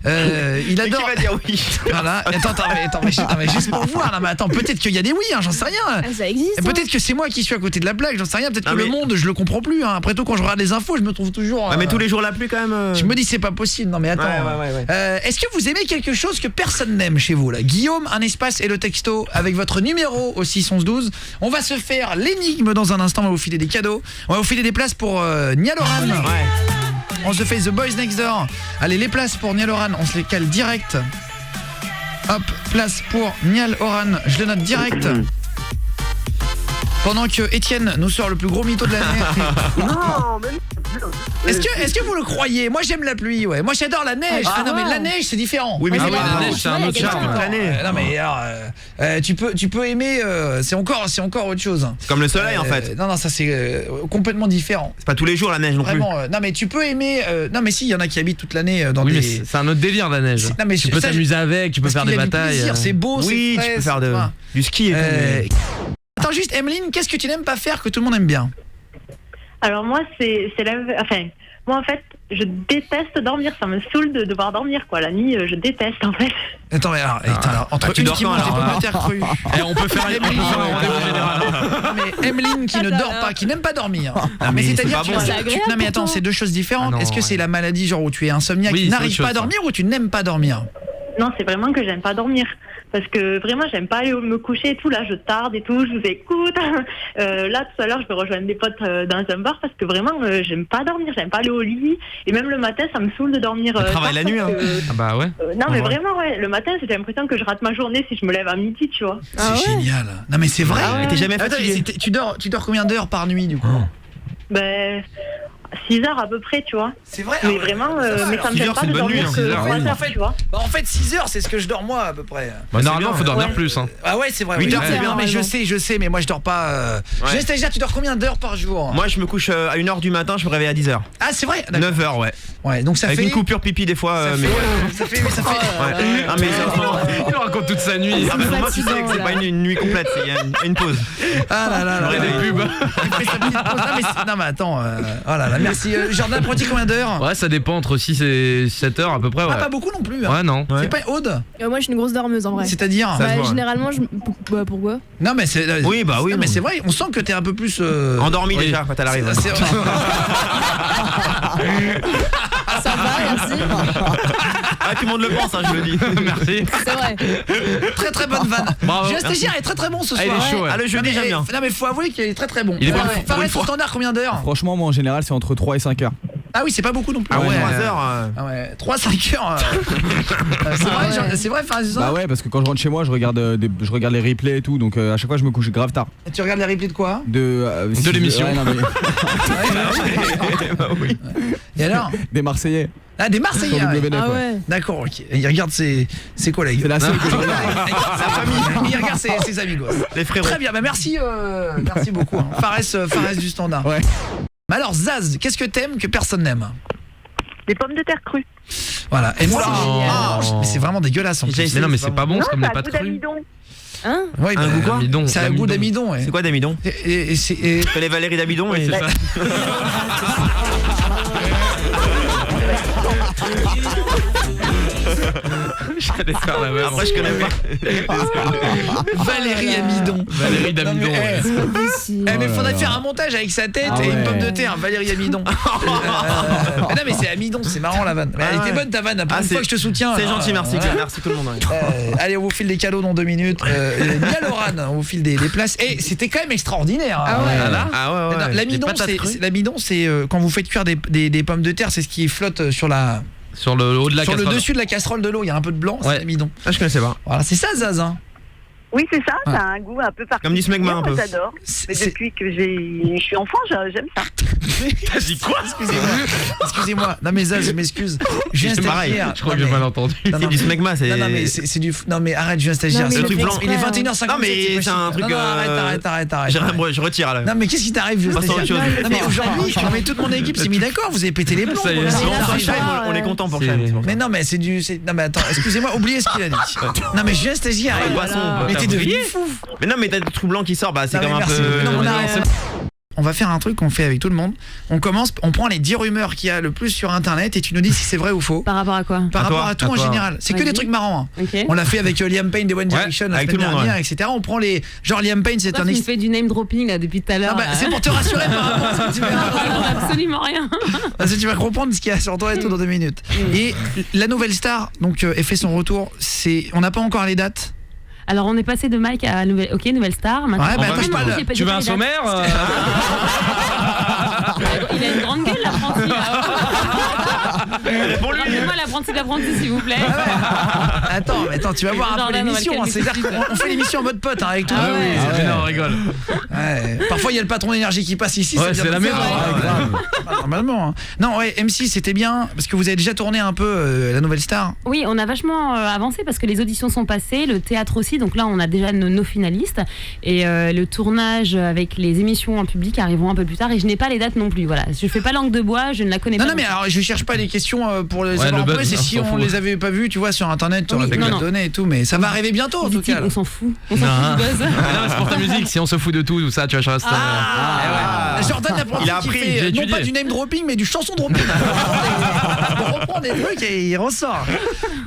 Speaker 1: Il
Speaker 2: Et
Speaker 1: adore.
Speaker 2: qui va dire oui?
Speaker 1: Voilà. Attends, mais juste pour voir. Non, mais attends, peut-être qu'il y a des oui, hein, j'en sais rien.
Speaker 6: Ah, ça existe.
Speaker 1: Et peut-être que c'est moi qui suis à côté de la blague, j'en sais rien. Peut-être
Speaker 2: Non,
Speaker 1: que
Speaker 2: mais-
Speaker 1: le monde, je le comprends plus. Hein. Après tout, quand je regarde les infos, je me trouve toujours.
Speaker 2: Ouais, mais tous les jours la pluie quand même.
Speaker 1: Je me dis c'est pas possible. Non mais attends.
Speaker 2: Ouais.
Speaker 1: Est-ce que vous aimez quelque chose que personne n'aime chez vous là? Guillaume, un espace et le texto avec votre numéro au 6 11 12. On va se faire l'énigme dans un instant. On va vous filer des cadeaux. On va vous filer des places pour Nialoran.
Speaker 2: Ouais.
Speaker 1: On se fait The Boys Next Door. Allez, les places pour Nialoran, on se les cale direct. Hop, place pour Nial Oran, je le note direct. Pendant que Étienne nous sort le plus gros mytho de l'année.
Speaker 7: Non, mais
Speaker 1: Est-ce que vous le croyez? Moi j'aime la pluie, ouais. Moi j'adore la neige. Ah, non mais la neige c'est différent.
Speaker 2: Oui, mais
Speaker 3: Ah
Speaker 2: c'est
Speaker 3: oui,
Speaker 2: pas
Speaker 3: la neige, c'est un autre charme.
Speaker 1: Non, non mais alors, tu peux aimer c'est encore autre chose.
Speaker 2: C'est comme le soleil en fait.
Speaker 1: Non ça c'est complètement différent.
Speaker 2: C'est pas tous les jours la neige non plus.
Speaker 1: Vraiment non mais tu peux aimer non mais si il y en a qui habitent toute l'année dans
Speaker 3: Oui, mais
Speaker 1: des
Speaker 3: c'est un autre délire, la neige.
Speaker 1: Non, mais
Speaker 3: Tu peux
Speaker 1: ça,
Speaker 3: t'amuser avec, tu peux
Speaker 1: parce
Speaker 3: faire
Speaker 1: qu'il
Speaker 3: des
Speaker 1: y a du
Speaker 3: batailles.
Speaker 1: plaisir, c'est beau,
Speaker 2: Oui,
Speaker 1: c'est frais,
Speaker 2: tu peux faire
Speaker 1: c'est- enfin,
Speaker 2: du ski et tout. mais-
Speaker 1: Attends juste Emeline, qu'est-ce que tu n'aimes pas faire que tout le monde aime bien?
Speaker 8: Alors moi, c'est enfin, moi en fait, je déteste dormir. Ça me saoule de devoir dormir quoi. La nuit, je déteste en fait.
Speaker 1: Attends mais alors, entre
Speaker 2: tu
Speaker 1: une
Speaker 2: dors
Speaker 1: qui
Speaker 2: quand,
Speaker 1: mange des
Speaker 2: alors,
Speaker 1: pommes de terre crues.
Speaker 3: Eh, on peut faire un rendez-vous général.
Speaker 1: Non mais Emeline qui ne dort pas, qui n'aime pas dormir. mais
Speaker 2: mais
Speaker 1: c'est-à-dire
Speaker 2: c'est pas bon,
Speaker 6: c'est agréable
Speaker 1: non mais attends,
Speaker 6: pour toi.
Speaker 1: c'est deux choses différentes.
Speaker 3: Ah non,
Speaker 1: Est-ce que c'est la maladie genre où tu es insomniaque,
Speaker 3: Oui,
Speaker 1: tu
Speaker 3: c'est
Speaker 1: n'arrives
Speaker 3: autre
Speaker 1: pas à
Speaker 3: chose,
Speaker 1: dormir ou tu n'aimes pas dormir?
Speaker 8: Non, c'est vraiment que j'aime pas dormir. Parce que vraiment, j'aime pas aller me coucher et tout. Là, je tarde et tout, je vous écoute. Là, tout à l'heure, je vais rejoindre des potes dans un bar parce que vraiment, j'aime pas dormir, j'aime pas aller au lit. Et même le matin, ça me saoule de dormir.
Speaker 2: Tu travailles la nuit, hein.
Speaker 3: Ah bah ouais.
Speaker 8: Non, mais
Speaker 3: Ouais.
Speaker 8: vraiment, ouais. Le matin, j'ai l'impression que je rate ma journée si je me lève à midi, tu vois.
Speaker 1: C'est génial. Non mais c'est vrai.
Speaker 2: Et t'es jamais
Speaker 1: Attends,
Speaker 2: fatigué.
Speaker 1: tu dors combien d'heures par nuit du coup?
Speaker 8: Ben, 6 heures à peu près, tu vois.
Speaker 1: C'est vrai.
Speaker 8: Mais vraiment, mais ça me
Speaker 2: 6
Speaker 8: gêne
Speaker 2: heures,
Speaker 8: pas
Speaker 2: c'est
Speaker 8: de
Speaker 2: une bonne
Speaker 8: dormir
Speaker 2: nuit, hein,
Speaker 8: que
Speaker 3: 6 heures,
Speaker 8: 3
Speaker 3: oui.
Speaker 8: heures, tu vois.
Speaker 1: Bah en fait 6 heures c'est ce que je dors moi à peu près.
Speaker 3: Bah, normalement, faut dormir
Speaker 1: Ouais.
Speaker 3: plus. Hein.
Speaker 1: Ah ouais c'est vrai.
Speaker 2: 8
Speaker 1: oui.
Speaker 2: heures, c'est bien,
Speaker 1: Non mais je
Speaker 6: normalement.
Speaker 1: sais mais moi je dors pas. Je laisse déjà, tu dors combien d'heures par jour?
Speaker 2: Moi je me couche à 1h du matin, je me réveille à 10h.
Speaker 1: Ah c'est vrai. D'accord.
Speaker 2: 9h ouais.
Speaker 1: Ouais donc ça
Speaker 2: Avec
Speaker 1: fait
Speaker 2: une coupure pipi des fois
Speaker 1: ça
Speaker 2: mais
Speaker 1: fait ça fait
Speaker 2: ouais. Ah mais
Speaker 3: Il raconte toute sa nuit.
Speaker 2: ah, mais pour moi tu sais que c'est pas une nuit complète, il y a une pause.
Speaker 1: Ah là là là.
Speaker 3: Après des pubs.
Speaker 1: Il fait sa petite pause. Non mais attends oh là là merci. Jordan apprenti combien d'heures?
Speaker 3: Ouais, ça dépend entre 6 et 7 heures à peu près. Ouais,
Speaker 1: Ah pas beaucoup non plus. Hein.
Speaker 3: ouais non.
Speaker 1: C'est pas Aude.
Speaker 6: Moi, je suis une grosse dormeuse en vrai.
Speaker 1: C'est-à-dire
Speaker 2: Ça se voit.
Speaker 6: Généralement, bah, pourquoi?
Speaker 1: Non mais c'est
Speaker 2: Oui, bah oui,
Speaker 1: non, mais
Speaker 2: non.
Speaker 1: c'est vrai, on sent que t'es un peu plus
Speaker 2: Endormi
Speaker 3: Oui.
Speaker 2: déjà quand elle arrive.
Speaker 1: c'est-
Speaker 6: Ça va, merci.
Speaker 2: Ah tout le monde le pense hein, je le dis.
Speaker 3: Merci.
Speaker 6: C'est vrai.
Speaker 1: très très bonne vanne.
Speaker 3: Bravo.
Speaker 1: J'ai un stagiaire est très très bon ce soir.
Speaker 3: Ah, il est chaud, ouais.
Speaker 2: Ah le jeudi
Speaker 1: Non, mais,
Speaker 2: j'aime bien.
Speaker 1: non mais faut avouer qu'il est très très bon.
Speaker 3: Il est pas
Speaker 1: Fares,
Speaker 2: pour une
Speaker 1: au
Speaker 2: fois.
Speaker 1: standard combien d'heures?
Speaker 5: Franchement, moi en général, c'est entre 3 et 5 heures.
Speaker 1: Ah oui, c'est pas beaucoup non plus.
Speaker 2: Ah ouais,
Speaker 5: Ouais.
Speaker 2: 3h.
Speaker 1: Ah ouais, 3-5 heures. C'est vrai,
Speaker 6: ouais.
Speaker 1: genre, c'est vrai, Fares, c'est ça?
Speaker 5: Bah ouais, parce que quand je rentre chez moi, je regarde les replays et tout, donc à chaque fois je me couche grave tard.
Speaker 1: Tu regardes les replays de quoi?
Speaker 5: De
Speaker 3: l'émission.
Speaker 5: ouais, non, mais-
Speaker 2: Bah oui.
Speaker 1: Et alors?
Speaker 5: des Marseillais.
Speaker 1: Ah, des Marseillais.
Speaker 5: Sur
Speaker 1: ouais.
Speaker 5: W9,
Speaker 6: Ah
Speaker 5: ouais.
Speaker 6: ouais.
Speaker 1: D'accord, ok. Et il regarde ses collègues.
Speaker 5: C'est la seule que je regarde.
Speaker 1: Il regarde sa famille. Il regarde ses amigos.
Speaker 2: Les frérots.
Speaker 1: Très bien, bah merci beaucoup. Hein. Fares du standard.
Speaker 5: Ouais.
Speaker 1: Mais alors Zaz, qu'est-ce que t'aimes que personne n'aime?
Speaker 8: Des pommes de terre crues.
Speaker 1: Voilà. Et moi,
Speaker 3: Oh.
Speaker 1: mais c'est vraiment dégueulasse en
Speaker 2: J'ai
Speaker 1: plus.
Speaker 3: Mais non, mais c'est pas bon, c'est comme
Speaker 8: ça
Speaker 3: des
Speaker 8: a
Speaker 3: pâtes
Speaker 8: goût
Speaker 3: crues.
Speaker 8: d'amidon.
Speaker 6: Hein?
Speaker 1: Ouais,
Speaker 2: Un
Speaker 1: bah,
Speaker 2: goût quoi?
Speaker 3: Amidon.
Speaker 1: c'est un goût d'amidon, ouais.
Speaker 2: C'est quoi d'amidon?
Speaker 1: Et c'est
Speaker 2: Que les Valérie d'amidon
Speaker 3: Oui,
Speaker 2: et
Speaker 3: c'est ça. J'allais faire la même.
Speaker 2: Après je connais pas.
Speaker 1: Valérie Amidon.
Speaker 3: Valérie
Speaker 1: Non,
Speaker 3: d'Amidon.
Speaker 1: mais,
Speaker 3: ouais.
Speaker 6: C'est pas possible.
Speaker 1: Eh mais
Speaker 5: Oh
Speaker 1: faudrait
Speaker 5: là
Speaker 1: faire
Speaker 5: là.
Speaker 1: un montage avec sa tête
Speaker 5: Ah
Speaker 1: et une
Speaker 5: ouais.
Speaker 1: pomme de terre, Valérie Amidon. Mais non mais c'est Amidon, c'est marrant la vanne. Mais elle
Speaker 2: Ah
Speaker 1: était
Speaker 2: ouais.
Speaker 1: bonne ta vanne, pour
Speaker 2: Ah,
Speaker 1: une fois
Speaker 2: c'est-
Speaker 1: que je te soutiens.
Speaker 2: C'est gentil, merci
Speaker 1: Ouais.
Speaker 2: Claire, merci tout le monde.
Speaker 1: Allez, on vous file des cadeaux dans 2 minutes. Nialoran, on vous file des places. Et c'était quand même extraordinaire.
Speaker 6: Ah ouais.
Speaker 3: Ah là.
Speaker 2: Ah ouais
Speaker 1: Non,
Speaker 2: ouais.
Speaker 1: L'amidon, c'est quand vous faites cuire des pommes de terre, c'est ce qui flotte sur
Speaker 3: Sur le haut de la
Speaker 1: sur le
Speaker 3: casserole.
Speaker 1: dessus de la casserole de l'eau. Il y a un peu de blanc,
Speaker 3: Ouais.
Speaker 1: c'est l'amidon.
Speaker 2: Ah je connaissais pas.
Speaker 1: Voilà, c'est ça, Zaz. Hein.
Speaker 8: Oui, c'est ça.
Speaker 1: Ouais.
Speaker 8: Ça a un goût un peu particulier.
Speaker 2: Comme du smegma, un peu.
Speaker 8: Moi, j'adore. Mais
Speaker 1: C'est-
Speaker 8: depuis que je suis enfant, j'aime ça.
Speaker 3: T'as dit quoi?
Speaker 1: Excusez-moi. Non mais Zaz, je m'excuse. Julien
Speaker 2: C'est pareil,
Speaker 1: Stagiaire.
Speaker 3: Je crois que j'ai mal entendu.
Speaker 1: Non,
Speaker 2: C'est du smegma, c'est.
Speaker 1: Non mais c'est du. Non mais arrête, Julien Stagiaire.
Speaker 6: Non, mais
Speaker 1: C'est
Speaker 2: le truc blanc.
Speaker 1: Il est 21h57.
Speaker 2: Non, mais c'est un truc,
Speaker 1: Non, arrête.
Speaker 2: Je retire là.
Speaker 1: Non mais qu'est-ce qui t'arrive, Julien
Speaker 2: Passons à autre
Speaker 1: Stagiaire?
Speaker 2: chose.
Speaker 1: Non mais aujourd'hui, non mais toute mon équipe s'est mis d'accord. Vous avez pété les plombs.
Speaker 3: Ça y est,
Speaker 1: voilà.
Speaker 3: c'est bon,
Speaker 2: On
Speaker 6: c'est ça,
Speaker 2: on est content pour
Speaker 3: c'est-
Speaker 2: Shane.
Speaker 1: Mais non mais c'est du. Non mais attends, excusez-moi, oubliez ce qu'il a dit. Non mais Julien Stagiaire.
Speaker 2: Ouais,
Speaker 1: voilà.
Speaker 2: boisson,
Speaker 1: Mais
Speaker 2: t'as
Speaker 1: t'es devenu
Speaker 3: oublié
Speaker 1: fou.
Speaker 2: Mais non, mais t'as des trucs blancs qui sortent, bah c'est
Speaker 1: Non,
Speaker 2: comme
Speaker 1: mais
Speaker 2: un
Speaker 1: merci.
Speaker 2: peu.
Speaker 1: Non, on
Speaker 3: Non,
Speaker 1: arrête. On va faire un truc qu'on fait avec tout le monde. On commence, on prend les 10 rumeurs qu'il y a le plus sur internet et tu nous dis si c'est vrai ou faux.
Speaker 6: Par rapport à quoi?
Speaker 1: Par
Speaker 2: À
Speaker 1: rapport
Speaker 2: toi,
Speaker 1: à tout
Speaker 2: à
Speaker 1: en
Speaker 2: toi.
Speaker 1: général. C'est que
Speaker 6: Vas-y.
Speaker 1: des trucs marrants. Hein.
Speaker 6: Ok.
Speaker 1: On l'a fait avec Liam Payne des One
Speaker 2: Ouais,
Speaker 1: Direction la
Speaker 2: avec
Speaker 1: semaine
Speaker 2: tout le monde,
Speaker 1: dernière, etc. On prend les. Genre Liam Payne, c'est
Speaker 6: Pourquoi
Speaker 1: un.
Speaker 6: tu me fais du name dropping là depuis tout à l'heure?
Speaker 1: Ah bah,
Speaker 6: là
Speaker 1: c'est pour te rassurer par rapport à ce que tu
Speaker 6: Non,
Speaker 1: vas
Speaker 6: je raconte absolument rien.
Speaker 1: Parce que tu vas comprendre ce qu'il y a sur toi et tout dans 2 minutes. Et la nouvelle star, donc, elle fait son retour. On n'a pas encore les dates.
Speaker 6: Alors on est passé de Mike à Nouvelle Star. Maintenant,
Speaker 1: Ouais, bah,
Speaker 6: non,
Speaker 1: touche
Speaker 6: non,
Speaker 1: pas le-
Speaker 6: j'ai pas-
Speaker 3: Tu
Speaker 6: j'ai
Speaker 3: veux
Speaker 6: pas
Speaker 3: un
Speaker 6: les dates.
Speaker 3: sommaire
Speaker 6: Il a une grande gueule l'apprenti là.
Speaker 2: Pour lui.
Speaker 6: Rappelez-moi l'apprenti s'il vous plaît.
Speaker 1: Attends, tu vas voir après
Speaker 6: Jordan, on va
Speaker 1: l'émission.
Speaker 6: le
Speaker 1: Hein,
Speaker 6: calmer
Speaker 1: c'est-à-dire
Speaker 6: tout de suite.
Speaker 1: qu'on fait l'émission en mode pote hein, avec tout
Speaker 6: Ah
Speaker 1: le monde.
Speaker 6: ouais.
Speaker 3: C'est génial, on rigole.
Speaker 1: Ouais. Parfois il y a le patron d'énergie qui passe ici.
Speaker 3: Ouais,
Speaker 1: ça
Speaker 3: c'est
Speaker 1: vient
Speaker 3: la
Speaker 1: de-
Speaker 3: merde.
Speaker 1: Ouais, normalement. Hein. Non, ouais, M6 c'était bien parce que vous avez déjà tourné un peu la nouvelle star.
Speaker 6: Oui, on a vachement avancé parce que les auditions sont passées, le théâtre aussi, donc là on a déjà nos finalistes et le tournage avec les émissions en public arriveront un peu plus tard et je n'ai pas les dates non plus. Voilà, je fais pas langue de bois, je ne la connais
Speaker 1: Non,
Speaker 6: pas.
Speaker 1: non, mais alors je cherche pas les questions pour les
Speaker 3: Ouais,
Speaker 1: avoir
Speaker 3: le
Speaker 1: en
Speaker 3: buzz,
Speaker 1: c'est
Speaker 3: on
Speaker 1: si
Speaker 3: s'en
Speaker 1: on
Speaker 3: fout.
Speaker 1: les avait pas vus, tu vois, sur internet, tu aurais
Speaker 6: Oui,
Speaker 1: pu
Speaker 6: non,
Speaker 1: le
Speaker 6: non.
Speaker 1: donner et tout, mais ça va arriver bientôt en tout
Speaker 6: Dit-il,
Speaker 1: cas.
Speaker 6: on s'en fout. On s'en fout du buzz.
Speaker 3: Non, mais c'est pour ta musique, si on se fout de tout ça, tu vois, je reste.
Speaker 1: Ah, ouais. Jordan
Speaker 2: Il a
Speaker 1: qui
Speaker 2: appris,
Speaker 1: fait
Speaker 3: j'ai
Speaker 1: non
Speaker 3: étudié.
Speaker 1: pas du name dropping mais du chanson dropping. Il reprend des trucs et il ressort.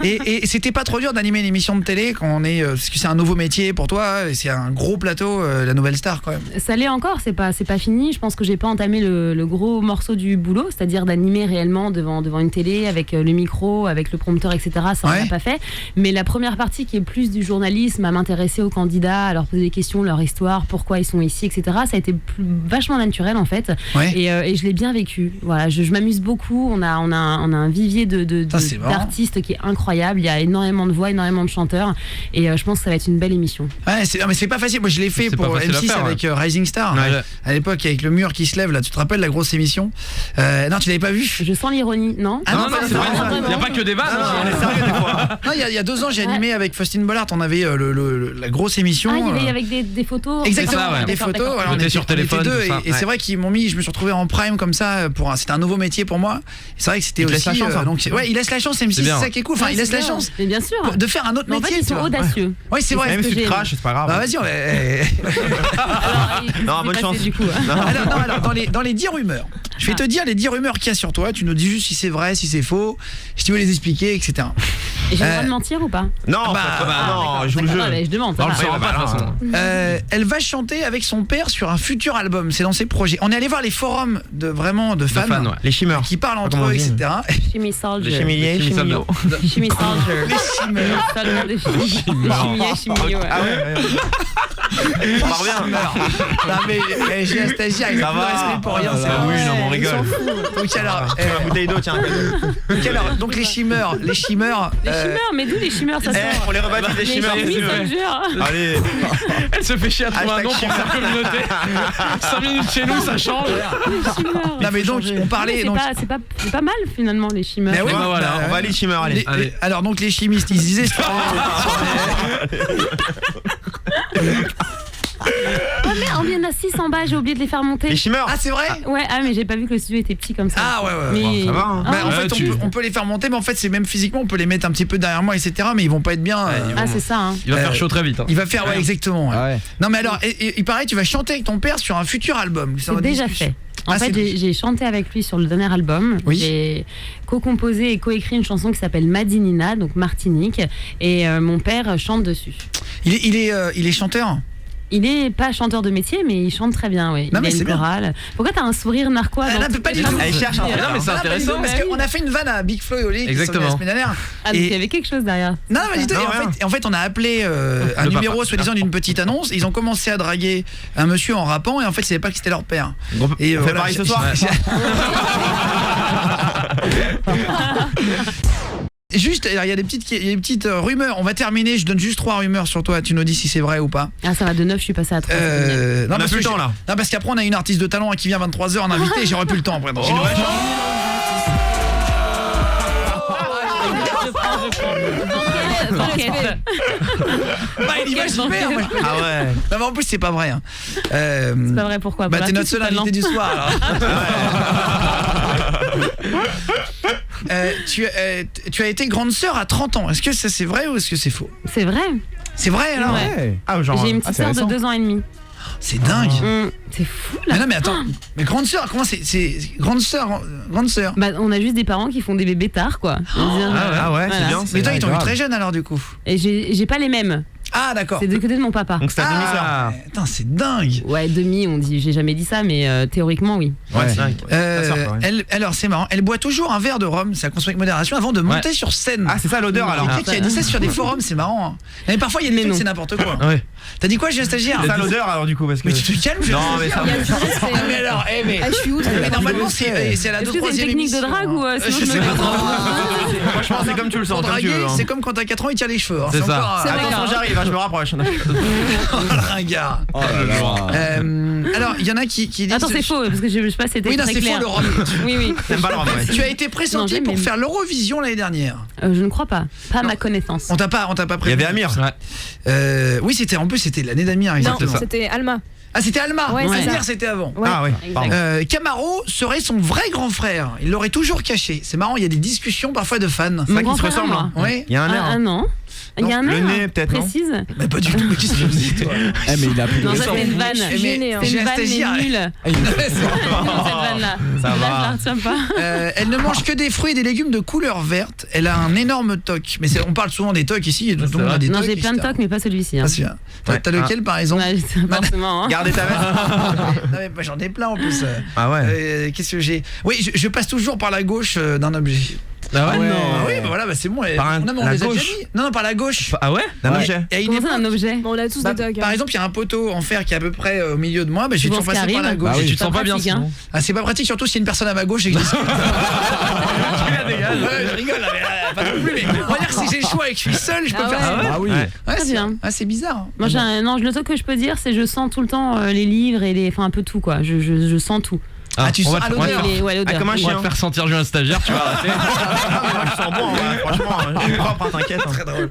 Speaker 1: Et c'était pas trop dur d'animer une émission de télé quand on est parce que c'est un nouveau métier pour toi, et c'est un gros plateau la nouvelle star quand même.
Speaker 6: Ça l'est encore, c'est pas fini. Je pense que j'ai pas entamé le gros morceau du boulot, c'est-à-dire d'animer réellement devant une télé avec le micro, avec le prompteur, etc. Ça on
Speaker 1: Ouais.
Speaker 6: l'a pas fait. Mais la première partie qui est plus du journalisme, à m'intéresser aux candidats, à leur poser des questions, leur histoire, pourquoi ils sont ici, etc. Ça a été vachement naturel en fait.
Speaker 1: Ouais.
Speaker 6: Et je l'ai bien vécu. Voilà, je m'amuse beaucoup. On a un vivier
Speaker 1: Ça, c'est marrant.
Speaker 6: d'artistes qui est incroyable. Il y a énormément de voix, énormément de chanteurs. Et je pense que ça va être une belle émission.
Speaker 1: Ouais, non, mais c'est pas facile. Moi je l'ai fait
Speaker 3: C'est
Speaker 1: pour
Speaker 3: pas facile à
Speaker 1: M6
Speaker 3: faire,
Speaker 1: avec Rising Star
Speaker 3: Ouais.
Speaker 1: à l'époque avec le mur qui se lève là, tu te rappelles la grosse émission non, tu l'avais pas vu.
Speaker 6: Je sens l'ironie, non?
Speaker 1: Ah
Speaker 3: Non,
Speaker 1: non,
Speaker 3: non,
Speaker 1: pas
Speaker 3: c'est
Speaker 1: du
Speaker 3: vrai,
Speaker 1: tout.
Speaker 3: il n'y a pas que des vannes.
Speaker 1: Ah, non,
Speaker 2: On est sérieux des fois.
Speaker 1: Non, il y a 2 ans, j'ai animé avec Faustine Bollard, on avait la grosse émission.
Speaker 6: Ah, il y avait avec des photos.
Speaker 1: Exactement,
Speaker 3: ça, ouais.
Speaker 1: des
Speaker 6: D'accord,
Speaker 1: photos.
Speaker 6: d'accord.
Speaker 1: Alors,
Speaker 3: On était sur téléphone,
Speaker 1: deux,
Speaker 3: tout ça.
Speaker 1: et c'est vrai qu'ils m'ont mis, je me suis retrouvé en prime comme ça c'était un nouveau métier pour moi. Et c'est vrai que c'était
Speaker 2: Il te
Speaker 1: aussi
Speaker 2: laisse la chance, hein.
Speaker 1: donc ouais, il laisse la chance, M6, c'est
Speaker 3: bien.
Speaker 1: ça qui est cool. Enfin,
Speaker 6: Ouais,
Speaker 1: il laisse
Speaker 6: c'est
Speaker 1: la
Speaker 6: bien.
Speaker 1: chance
Speaker 6: Mais bien sûr.
Speaker 1: de faire un autre
Speaker 6: Mais en fait,
Speaker 1: métier,
Speaker 6: ils
Speaker 1: tu
Speaker 6: sont
Speaker 1: vois.
Speaker 6: audacieux.
Speaker 1: Oui, c'est vrai.
Speaker 2: Même si
Speaker 6: que
Speaker 2: tu
Speaker 6: j'ai-
Speaker 2: craches, c'est pas grave.
Speaker 1: Bah vas-y,
Speaker 6: Alors,
Speaker 2: bonne chance.
Speaker 6: Du coup.
Speaker 1: alors dans les 10 rumeurs. Je vais te dire les 10 rumeurs qu'il y a sur toi, tu nous dis juste si c'est vrai, si c'est faux, si tu veux les expliquer, etc.
Speaker 6: Et j'ai le droit de mentir ou pas?
Speaker 2: Non,
Speaker 1: bah,
Speaker 2: non, je joue le jeu.
Speaker 6: D'accord, mais je demande. ça
Speaker 3: On le
Speaker 6: va.
Speaker 3: saura pas de toute façon.
Speaker 1: Elle va chanter avec son père sur un futur album, c'est dans ses projets. On est allé voir les forums de fans,
Speaker 3: fans, ouais.
Speaker 2: Les chimeurs.
Speaker 1: qui parlent entre
Speaker 2: Comment on
Speaker 1: eux,
Speaker 2: dit
Speaker 1: etc.
Speaker 6: Chimie Soldier.
Speaker 2: Les chimiliers,
Speaker 3: Chimie
Speaker 2: chimilio.
Speaker 6: Chimie Soldier.
Speaker 1: Les chimères.
Speaker 6: Soldat de chimie. Chimie, chimie, ouais.
Speaker 2: Ah ouais. On part bien.
Speaker 1: Non mais j'ai un stagiaire, il a
Speaker 2: Ça
Speaker 1: plus de
Speaker 2: va.
Speaker 1: respect pour rien.
Speaker 2: Ah,
Speaker 1: c'est
Speaker 2: bah
Speaker 1: vrai.
Speaker 2: oui, non, mais on
Speaker 1: Ils
Speaker 2: rigole.
Speaker 1: s'en foutent. Donc alors,
Speaker 2: Tiens, la bouteille d'eau, tiens.
Speaker 1: donc les chimeurs.
Speaker 6: Les chimeurs, mais d'où les chimeurs, ça sort?
Speaker 2: On les rebaptise les
Speaker 6: Les
Speaker 2: chimeurs.
Speaker 6: chimie
Speaker 2: c'est mieux.
Speaker 6: Soldier.
Speaker 2: Allez.
Speaker 3: Elle se fait chier à trouver un nom
Speaker 2: Hashtag
Speaker 3: pour sa communauté. 5 minutes chez nous, ça change.
Speaker 6: Les chimeurs.
Speaker 1: Non mais donc on parlait donc
Speaker 6: C'est pas mal finalement les chimeurs.
Speaker 1: Mais oui,
Speaker 3: bah voilà,
Speaker 2: On va aller chimeurs, allez.
Speaker 1: alors donc les chimistes ils disaient
Speaker 6: Oh mais on vient à 600 bas, j'ai oublié de les faire monter.
Speaker 2: Les chimeurs.
Speaker 1: ah c'est vrai.
Speaker 6: Ouais, mais j'ai pas vu que le studio était petit comme ça.
Speaker 1: Ah ouais
Speaker 6: Mais...
Speaker 2: ça va, hein.
Speaker 6: Ah,
Speaker 1: Bah, en
Speaker 6: ouais,
Speaker 1: fait, on peut les faire monter, mais en fait, c'est même physiquement, on peut les mettre un petit peu derrière moi, etc. Mais ils vont pas être bien.
Speaker 6: Ah, c'est ça, hein.
Speaker 3: Il va faire chaud très vite.
Speaker 1: Il va faire, ouais, exactement. Ouais.
Speaker 5: Ah ouais.
Speaker 1: Non, mais alors, il paraît, tu vas chanter avec ton père sur un futur album.
Speaker 6: C'est déjà fait. En
Speaker 1: Ah,
Speaker 6: fait,
Speaker 1: c'est-
Speaker 6: j'ai chanté avec lui sur le dernier album.
Speaker 1: Oui.
Speaker 6: J'ai co-composé et co-écrit une chanson qui s'appelle Madinina, donc Martinique. Et mon père chante dessus.
Speaker 1: Il est chanteur.
Speaker 6: Il est pas chanteur de métier, mais il chante très bien, oui.
Speaker 1: Non,
Speaker 6: Il
Speaker 1: mais
Speaker 6: a
Speaker 1: c'est
Speaker 6: une
Speaker 1: bien.
Speaker 6: chorale. Pourquoi t'as un sourire narquois
Speaker 1: Elle
Speaker 6: dans
Speaker 1: a
Speaker 6: tout
Speaker 1: pas du
Speaker 6: ça
Speaker 1: tout.
Speaker 2: Elle cherche un
Speaker 3: Non, mais c'est
Speaker 1: Ah, pas du
Speaker 3: intéressant.
Speaker 1: tout, parce qu'on a fait une vanne à Big Flo et Oli qui sont venus
Speaker 3: Exactement.
Speaker 1: la semaine dernière.
Speaker 6: Ah, donc il y avait quelque chose derrière.
Speaker 1: Non, pas du tout.
Speaker 2: Non, rien.
Speaker 1: Et en fait, on a appelé un
Speaker 3: Le
Speaker 1: numéro
Speaker 3: papa.
Speaker 1: soi-disant d'une petite annonce. Ils ont commencé à draguer un monsieur en rappant, et en fait, ils savaient pas que c'était leur père.
Speaker 2: On
Speaker 1: Et
Speaker 2: fait
Speaker 1: voilà,
Speaker 2: pareil ce soir.
Speaker 1: Juste, il y a des petites rumeurs. On va terminer. Je donne juste 3 rumeurs sur toi. Tu nous dis si c'est vrai ou pas.
Speaker 6: Ah, ça va de 9, je suis passé à 3.
Speaker 2: On a plus le temps là.
Speaker 1: Non, parce qu'après on a une artiste de talent qui vient à 23h en invité. J'aurais plus le temps après. Donc, bah, il y va super. Moi,
Speaker 2: Ah ouais.
Speaker 1: non, mais en plus c'est pas vrai. Hein.
Speaker 6: C'est pas vrai, pourquoi?
Speaker 1: Bah t'es notre seul invité du soir. Alors. Tu as été grande sœur à 30 ans. Est-ce que ça c'est vrai ou est-ce que c'est faux?
Speaker 6: C'est vrai.
Speaker 1: C'est vrai alors.
Speaker 6: Ouais.
Speaker 2: Ah, genre.
Speaker 6: J'ai une petite sœur de 2 ans et demi.
Speaker 1: C'est dingue.
Speaker 6: C'est fou là.
Speaker 1: Mais non mais attends, mais grande sœur, comment c'est grande sœur.
Speaker 6: Bah on a juste des parents qui font des bébés tard quoi.
Speaker 2: Ah ouais, c'est bien.
Speaker 1: Mais toi ils t'ont eu très jeune alors du coup.
Speaker 6: Et j'ai pas les mêmes.
Speaker 1: Ah d'accord.
Speaker 6: C'est du côté de mon papa.
Speaker 2: Donc c'est ta demi-sœur.
Speaker 1: Putain, c'est dingue.
Speaker 6: Ouais, demi, on dit, j'ai jamais dit ça, mais théoriquement oui.
Speaker 2: Ouais, c'est dingue.
Speaker 1: Alors c'est marrant, elle boit toujours un verre de rhum, ça consomme avec modération avant de monter sur scène.
Speaker 2: Ah, c'est ça l'odeur alors.
Speaker 1: Quelqu'un qui a dit ça sur des forums, c'est marrant. Hein. Mais parfois il y a des trucs, c'est n'importe quoi.
Speaker 3: Ouais.
Speaker 1: T'as dit quoi, j'ai un stagiaire?
Speaker 2: C'est ça l'odeur alors du coup parce que.
Speaker 1: Mais tu te calmes,
Speaker 2: Non mais ça.
Speaker 1: mais alors,
Speaker 9: je suis outre.
Speaker 1: mais normalement c'est à la
Speaker 6: Est-ce que c'est une technique de drague ou sinon
Speaker 1: je sais pas.
Speaker 2: Franchement, c'est comme tu le sens, comme tu veux.
Speaker 1: C'est comme quand t'as 4 ans, il tire les cheveux.
Speaker 3: C'est ça.
Speaker 2: Attention, j'arrive, je me rapproche.
Speaker 1: Oh le ringard.
Speaker 5: Oh là là.
Speaker 1: Alors, il y en a qui disent...
Speaker 6: Attends, c'est faux, parce que je sais pas si c'était
Speaker 1: Oui, non,
Speaker 6: très
Speaker 1: c'est
Speaker 6: clair.
Speaker 1: faux le rhum.
Speaker 6: Oui.
Speaker 2: T'aimes pas le rhum, ouais.
Speaker 1: Tu as été pressenti
Speaker 6: Non,
Speaker 1: pour
Speaker 6: j'aime.
Speaker 1: faire l'Eurovision l'année dernière.
Speaker 6: Je ne crois pas. Pas à ma connaissance.
Speaker 1: On t'a pas
Speaker 2: Il y
Speaker 1: prévenu.
Speaker 2: avait Amir.
Speaker 1: Oui, c'était l'année d'Amir.
Speaker 9: Non,
Speaker 1: Exactement.
Speaker 9: c'était Alma.
Speaker 1: Ah, c'était Alma.
Speaker 9: Ouais, c'est
Speaker 1: Amir,
Speaker 9: ça.
Speaker 1: c'était avant.
Speaker 9: Ouais.
Speaker 2: Ah ouais. Pardon.
Speaker 1: Camaro serait son vrai grand frère. Il l'aurait toujours caché. C'est marrant, il y a des discussions parfois de fans.
Speaker 2: C'est vrai
Speaker 6: grand
Speaker 2: qu'ils se
Speaker 6: frère,
Speaker 2: ressemblent.
Speaker 6: moi.
Speaker 2: Hein.
Speaker 1: Ouais.
Speaker 2: Il y a un air.
Speaker 6: Ah non. Il y a un
Speaker 2: Le
Speaker 6: air,
Speaker 2: nez, peut-être, non
Speaker 6: précise.
Speaker 1: Mais pas du tout. Mais qu'est-ce que tu me dis, toi?
Speaker 5: Eh mais il a plus de
Speaker 6: Non, ça
Speaker 5: raison.
Speaker 6: c'est une vanne.
Speaker 9: Je suis gênée, hein.
Speaker 6: C'est
Speaker 1: J'ai
Speaker 6: une
Speaker 1: un
Speaker 6: vanne
Speaker 1: stagiaire.
Speaker 6: mais nulle. Cette vanne-là.
Speaker 2: Ça
Speaker 6: Là,
Speaker 2: va.
Speaker 6: je la retiens pas.
Speaker 1: Elle ne mange que des fruits et des légumes de couleur verte. Elle a un énorme toc. Mais on parle souvent des tocs ici. Tout le monde a des
Speaker 6: Non,
Speaker 1: tocs.
Speaker 6: j'ai plein de
Speaker 1: etc.
Speaker 6: tocs, mais pas celui-ci. hein.
Speaker 1: Ah, celui-là. T'as lequel par exemple?
Speaker 6: Ouais, forcément. hein.
Speaker 2: Gardez ta veste.
Speaker 1: Non, mais moi, j'en ai plein en plus.
Speaker 2: Ah ouais.
Speaker 1: Qu'est-ce que j'ai? Oui, je passe toujours par la gauche d'un objet.
Speaker 3: Ah ouais.
Speaker 5: Ouais.
Speaker 1: Ah oui, bah voilà, bah c'est bon.
Speaker 2: Par
Speaker 1: Non, mais on
Speaker 2: la
Speaker 1: les a déjà
Speaker 2: gauche.
Speaker 1: dit. Non, par la gauche.
Speaker 3: Ah ouais.
Speaker 2: D'un
Speaker 1: Ouais.
Speaker 2: objet.
Speaker 1: Et à une
Speaker 6: Comment ça,
Speaker 1: époque,
Speaker 6: un objet?
Speaker 9: Bon, on a tous
Speaker 1: bah,
Speaker 9: des dogs.
Speaker 1: par exemple, il y a un poteau en fer qui est à peu près au milieu de moi, bah, je vais
Speaker 6: Tu
Speaker 1: toujours
Speaker 6: penses
Speaker 1: passer
Speaker 6: qu'il
Speaker 1: par la
Speaker 6: arrive
Speaker 1: gauche.
Speaker 5: Bah oui.
Speaker 3: Tu te sens pas bien
Speaker 6: pratique,
Speaker 3: sinon.
Speaker 1: Ah, c'est pas pratique, surtout s'il y a une personne à ma gauche et que je discute. Ouais, je rigole, là, mais, pas non plus, mais on va dire que si j'ai le choix et que je suis seul, je peux
Speaker 9: Ah
Speaker 1: faire ça.
Speaker 9: ouais.
Speaker 5: Ah oui.
Speaker 2: Ouais.
Speaker 1: Ouais,
Speaker 6: Très
Speaker 1: c'est
Speaker 6: bien.
Speaker 1: Ah, c'est bizarre.
Speaker 6: Moi, non, le truc que je peux dire, c'est je sens tout le temps les livres et les, enfin un peu tout quoi. Je sens tout.
Speaker 1: Ah, tu
Speaker 3: on
Speaker 1: sens
Speaker 3: va
Speaker 1: à
Speaker 3: te- on va te
Speaker 1: l'odeur.
Speaker 3: faire-
Speaker 6: Ouais, l'odeur.
Speaker 2: comme un
Speaker 3: on va
Speaker 2: chien.
Speaker 3: te faire sentir Julien stagiaire, tu vas arrêter.
Speaker 2: Moi je sens bon, ouais, franchement, je suis propre, hein, t'inquiète.
Speaker 1: Très drôle.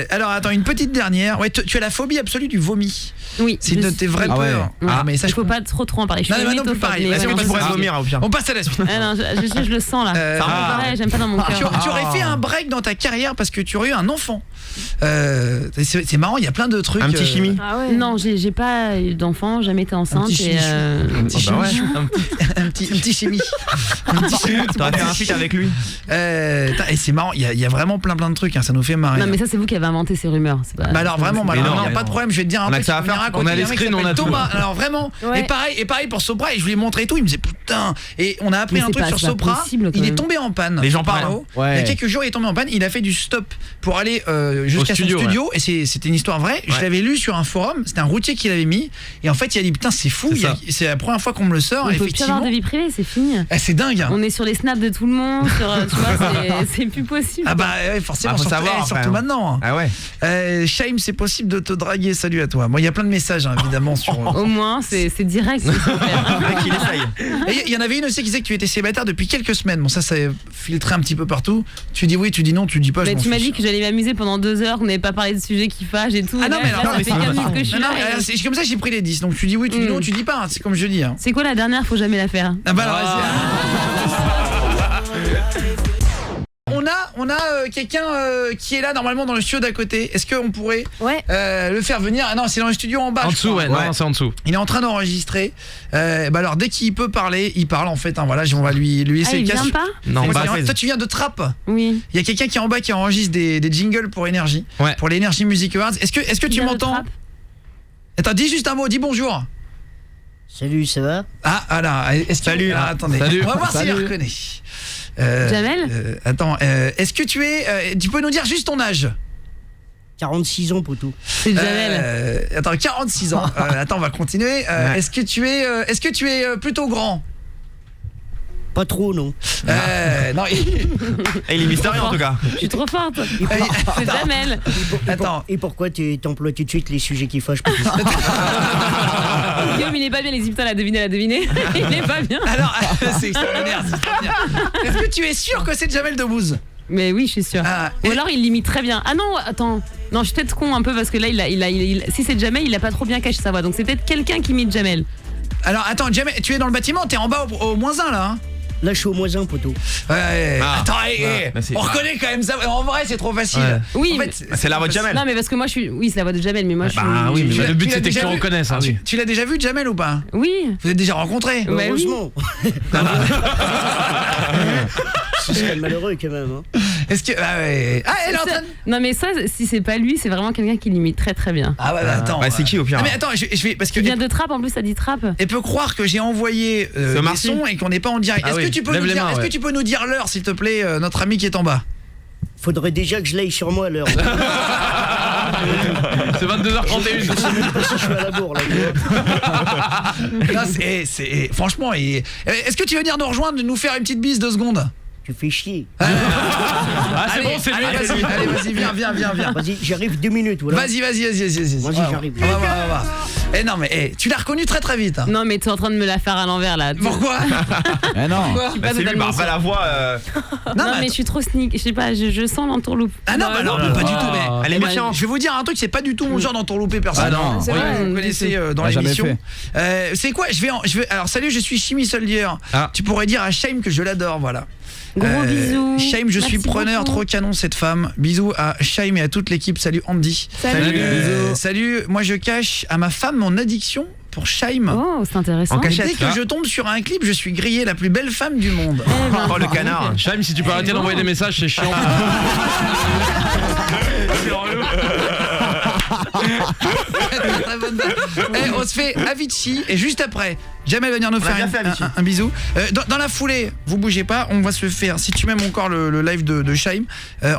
Speaker 1: Alors attends, une petite dernière. Ouais, tu as la phobie absolue du vomi.
Speaker 6: Oui.
Speaker 1: C'est une de tes vraies
Speaker 5: Ah ouais.
Speaker 1: peurs.
Speaker 6: Ouais.
Speaker 1: Ah, mais ça
Speaker 6: Il
Speaker 1: je
Speaker 6: faut pas trop en parler. Je
Speaker 1: Non,
Speaker 6: suis
Speaker 1: mais moi non plus,
Speaker 6: mythophobe,
Speaker 1: pareil.
Speaker 6: mais
Speaker 1: Est-ce que
Speaker 6: ouais,
Speaker 1: tu
Speaker 6: on
Speaker 1: pourrais
Speaker 6: va-
Speaker 2: vomir au pire.
Speaker 1: On passe à la suite.
Speaker 6: Ah non, je le sens là.
Speaker 1: Ah.
Speaker 6: Ouais, j'aime pas dans mon cœur.
Speaker 1: Tu aurais fait un break dans ta carrière parce que tu aurais eu un enfant. C'est marrant, il y a plein de trucs.
Speaker 2: Un petit chimie.
Speaker 9: Ah ouais.
Speaker 6: Non, j'ai pas eu d'enfant, jamais été enceinte.
Speaker 1: petit
Speaker 6: et,
Speaker 1: chimichou. Un petit
Speaker 2: Ah bah ouais.
Speaker 1: chimichou. un petit chimie. Un petit chimie.
Speaker 2: T'aurais fait un feat avec lui.
Speaker 1: Et c'est marrant, il y a vraiment plein de trucs, hein, ça nous fait marrer.
Speaker 6: Non mais ça c'est vous qui avez inventé ces rumeurs. C'est pas...
Speaker 1: Bah alors vraiment,
Speaker 2: Mais
Speaker 1: malheureusement,
Speaker 2: non,
Speaker 1: il n'y a
Speaker 2: mais
Speaker 1: pas de
Speaker 2: non.
Speaker 1: problème, je vais te dire un
Speaker 2: On a
Speaker 1: truc.
Speaker 2: que ça à
Speaker 1: je vais
Speaker 2: faire.
Speaker 1: raconter,
Speaker 3: On a
Speaker 1: il y
Speaker 3: les
Speaker 1: un mec qui
Speaker 3: screens, on a
Speaker 1: s'appelle
Speaker 3: tout.
Speaker 1: Thomas. Alors vraiment,
Speaker 9: Ouais.
Speaker 1: et pareil pour Sopra, et je lui ai montré et tout, il me disait putain. Et on a appris
Speaker 6: Mais
Speaker 1: un
Speaker 6: c'est
Speaker 1: truc
Speaker 6: pas-
Speaker 1: sur
Speaker 6: c'est pas
Speaker 1: Sopra,
Speaker 6: possible, quand
Speaker 1: il est
Speaker 6: même.
Speaker 1: tombé en panne.
Speaker 2: Les gens parlent.
Speaker 1: Bravo.
Speaker 5: Ouais.
Speaker 1: Il y a quelques jours, il est tombé en panne, il a fait du stop pour aller jusqu'à son
Speaker 3: studio,
Speaker 1: studio, et c'était une histoire vraie. Je
Speaker 2: Ouais.
Speaker 1: l'avais lu sur un forum, c'était un routier qui l'avait mis, et en fait il a dit putain c'est fou,
Speaker 3: C'est ça.
Speaker 1: c'est la première fois qu'on me le sort,
Speaker 6: On peut plus
Speaker 1: effectivement.
Speaker 6: avoir de vie privée, c'est fini.
Speaker 1: C'est dingue. Hein.
Speaker 6: On est sur les snaps de tout le monde, tu vois, c'est plus possible.
Speaker 1: Ah bah ouais, forcément,
Speaker 2: Ah, faut
Speaker 1: surtout,
Speaker 2: savoir,
Speaker 1: surtout
Speaker 2: après, hein.
Speaker 1: maintenant. Hein.
Speaker 2: Ah ouais.
Speaker 1: Shaim, c'est possible de te draguer, salut à toi. Moi, il y a plein de messages, hein, évidemment, sur...
Speaker 6: Au moins, c'est direct. c'est super.
Speaker 2: Le mec il essaye.
Speaker 1: Et il y en avait une aussi qui disait que tu étais célibataire depuis quelques semaines. Bon, ça filtré un petit peu partout. Tu dis oui, tu dis non, tu dis pas. je
Speaker 6: Mais
Speaker 1: m'en
Speaker 6: tu m'as
Speaker 1: fiche.
Speaker 6: dit que j'allais m'amuser pendant 2 heures, qu'on n'avait pas parlé de sujets qui fâchent et tout.
Speaker 1: Ah non,
Speaker 6: Là,
Speaker 1: mais
Speaker 6: là,
Speaker 1: alors,
Speaker 6: ça
Speaker 1: mais
Speaker 6: fait
Speaker 1: c'est
Speaker 6: 15
Speaker 1: pas
Speaker 6: minutes que je suis
Speaker 1: Non, non,
Speaker 6: là.
Speaker 1: mais c'est comme ça j'ai pris les 10. Donc tu dis oui, tu dis non, tu dis pas. C'est comme je dis. Hein.
Speaker 6: C'est quoi la dernière? Faut jamais la faire.
Speaker 1: Ah bah alors, vas-y. On a quelqu'un qui est là normalement dans le studio d'à côté. Est-ce qu'on pourrait
Speaker 9: Ouais.
Speaker 1: le faire venir? Ah non, c'est dans le studio en bas.
Speaker 3: En
Speaker 1: je
Speaker 3: dessous,
Speaker 1: crois.
Speaker 3: ouais, non, c'est en dessous.
Speaker 1: Il est en train d'enregistrer. Bah alors dès qu'il peut parler, il parle en fait. Hein, voilà, on va lui
Speaker 6: Ah,
Speaker 1: laisser
Speaker 6: il
Speaker 1: le casque.
Speaker 6: vient pas?
Speaker 3: Non,
Speaker 1: Moi,
Speaker 3: bah,
Speaker 1: toi tu viens de Trappes.
Speaker 6: Oui.
Speaker 1: Il y a quelqu'un qui est en bas qui enregistre des jingles pour Énergie.
Speaker 3: Ouais.
Speaker 1: Pour l'Energy Music Awards. Est-ce que tu
Speaker 6: Vient de
Speaker 1: m'entends?
Speaker 6: Trappes.
Speaker 1: Attends, dis juste un mot, dis bonjour.
Speaker 10: Salut, ça va?
Speaker 1: Ah là, est-ce que...
Speaker 2: Salut.
Speaker 1: Ah, attendez.
Speaker 3: Salut.
Speaker 1: On va voir s'il
Speaker 5: Salut.
Speaker 1: reconnaît.
Speaker 6: Jamel
Speaker 1: Attends, est-ce que tu peux nous dire juste ton âge?
Speaker 10: 46 ans, poteau.
Speaker 6: C'est Jamel.
Speaker 1: Attends, 46 ans. Attends, on va continuer.
Speaker 2: Ouais.
Speaker 1: Est-ce que tu es plutôt grand?
Speaker 10: Pas trop, non.
Speaker 1: Non,
Speaker 2: Il est mystérieux en tout cas.
Speaker 6: Je suis trop forte. C'est Jamel.
Speaker 1: Attends.
Speaker 10: Et pourquoi tu t'emploies tout de suite les sujets qui fâchent?
Speaker 6: Guillaume, il est pas bien, les putain, la deviné. Il est pas bien.
Speaker 1: Alors, c'est extraordinaire. Est-ce que tu es sûr que c'est Jamel Debbouze?
Speaker 6: Mais oui, je suis sûre. Ou alors il l'imite très bien. Ah non, attends. Non, je suis peut-être con un peu parce que là, si c'est Jamel, il a pas trop bien caché sa voix. Donc c'est peut-être quelqu'un qui imite Jamel.
Speaker 1: Alors attends, Jamel, tu es dans le bâtiment, t'es en bas au -1 là, hein?
Speaker 10: Là, je suis au -1, poteau.
Speaker 1: Ouais. Attends,
Speaker 2: Merci.
Speaker 1: on reconnaît quand même ça. En vrai, c'est trop facile.
Speaker 2: Ouais.
Speaker 6: Oui.
Speaker 1: En fait,
Speaker 2: C'est la voix de Jamel.
Speaker 6: Non, mais parce que moi, je suis. Oui, c'est la voix de Jamel, mais moi, je suis.
Speaker 3: Bah oui, mais le but
Speaker 1: tu l'as
Speaker 3: c'était que
Speaker 1: déjà
Speaker 3: tu
Speaker 1: vu
Speaker 3: reconnaisses. Hein, oui.
Speaker 1: Tu l'as déjà vu, Jamel, ou pas?
Speaker 6: Oui.
Speaker 1: Vous êtes déjà rencontrés?
Speaker 6: Bah oui.
Speaker 10: Heureusement. Ce serait malheureux quand même. Hein.
Speaker 1: Est-ce que. Ah ouais. Ah, elle est en train de...
Speaker 6: Non, mais ça, si c'est pas lui, c'est vraiment quelqu'un qui l'imite très très bien.
Speaker 1: Ah ouais, bah, attends.
Speaker 2: Bah, c'est qui au pire?
Speaker 1: Ah, mais attends, je vais. Parce que.
Speaker 6: Il vient de Trappe, en plus, ça dit Trappe.
Speaker 1: Elle peut croire que j'ai envoyé des
Speaker 2: Marcy
Speaker 1: sons et qu'on n'est pas en direct.
Speaker 3: Ah
Speaker 1: Est-ce
Speaker 3: oui.
Speaker 1: que tu peux
Speaker 3: Lève
Speaker 1: nous
Speaker 3: les
Speaker 1: dire,
Speaker 3: mains,
Speaker 1: est-ce que
Speaker 3: ouais.
Speaker 1: tu peux nous dire l'heure, s'il te plaît, notre ami qui est en bas?
Speaker 10: Faudrait déjà que je l'aille sur moi à l'heure.
Speaker 3: C'est 22h31.
Speaker 10: Je sais même pas si je suis à la bourre là. Tu vois.
Speaker 1: Non, c'est franchement. Est-ce que tu veux venir nous rejoindre, nous faire une petite bise 2 secondes?
Speaker 10: Tu fais chier.
Speaker 3: Ah, c'est
Speaker 1: Allez,
Speaker 3: bon, c'est lui.
Speaker 1: allez, vas-y, viens.
Speaker 10: Vas-y, j'arrive 2 minutes. Voilà.
Speaker 1: Vas-y.
Speaker 10: Vas-y, j'arrive.
Speaker 1: On va voir. Eh non, mais tu l'as reconnu très vite. Hein.
Speaker 6: Non, mais tu es en train de me la faire à l'envers là.
Speaker 1: Pourquoi?
Speaker 5: Eh non.
Speaker 2: Bah, c'est lui,
Speaker 6: totalement
Speaker 2: pas la voix.
Speaker 6: Non, mais je suis trop sneak. Je sais pas, je sens l'entourloupe.
Speaker 1: Ah non, bah non, pas du tout. Mais
Speaker 2: Elle est méfiante.
Speaker 1: je vais vous dire un truc, c'est pas du tout mon genre d'entourlouper personne.
Speaker 5: Ah non.
Speaker 6: C'est
Speaker 1: Oui,
Speaker 6: vrai,
Speaker 1: vous connaissez dans
Speaker 5: Ah, jamais
Speaker 1: l'émission. C'est quoi? Je vais. Alors salut, je suis Chimie Soldier.
Speaker 3: Ah.
Speaker 1: Tu pourrais dire à Shaim que je l'adore, voilà.
Speaker 6: Gros bisous.
Speaker 1: Shaim, je suis
Speaker 6: Merci
Speaker 1: preneur,
Speaker 6: beaucoup.
Speaker 1: trop canon cette femme. Bisous à Shaim et à toute l'équipe. Salut Andy.
Speaker 6: Salut.
Speaker 1: Salut. Moi je cache à ma femme mon addiction pour Shaim.
Speaker 6: Oh, c'est intéressant.
Speaker 2: En
Speaker 1: Et
Speaker 2: cachette.
Speaker 1: dès que je tombe sur un clip, je suis grillé la plus belle femme du monde.
Speaker 2: Oh le canard.
Speaker 3: Chaim, si tu peux arrêter d'envoyer des messages, c'est chiant. C'est relou.
Speaker 1: Très bonne vanne. On se fait Avicii et juste après, Jamel va venir nous
Speaker 2: On a
Speaker 1: faire
Speaker 2: bien fait Avicii.
Speaker 1: un bisou. Dans la foulée, vous bougez pas, on va se faire, si tu m'aimes encore le live de Shaim,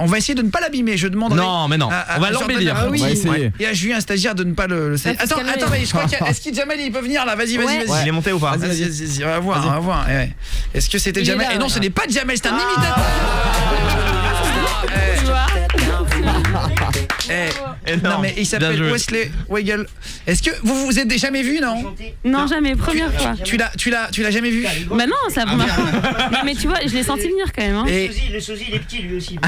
Speaker 1: on va essayer de ne pas l'abîmer. Je demanderai.
Speaker 3: Non, mais non. On va
Speaker 1: Jordan
Speaker 3: l'embellir.
Speaker 1: Laroui
Speaker 5: On va essayer.
Speaker 1: et à Julien Stagiaire de ne pas le.
Speaker 6: Ah,
Speaker 1: Attends,
Speaker 6: faut se calmer.
Speaker 1: mais je crois est-ce que Jamel il peut venir là? Vas-y.
Speaker 6: Ouais.
Speaker 2: Il est monté ou pas?
Speaker 1: Vas-y, on va voir. Ouais. Est-ce que c'était
Speaker 6: Il est
Speaker 1: Jamel?
Speaker 6: là,
Speaker 1: Et non,
Speaker 6: ouais.
Speaker 1: ce n'est pas Jamel, c'est un imitateur.
Speaker 6: Tu vois.
Speaker 1: Non mais il s'appelle
Speaker 3: Bien joué.
Speaker 1: Wesley Weigel. Est-ce que vous vous êtes jamais vu, non?
Speaker 6: Non, jamais, première fois.
Speaker 1: Tu l'as jamais vu?
Speaker 6: Bah non, c'est la première fois. Non, mais tu vois, je l'ai senti venir quand même. Hein.
Speaker 1: Et
Speaker 10: Le sosie, il est petit lui aussi.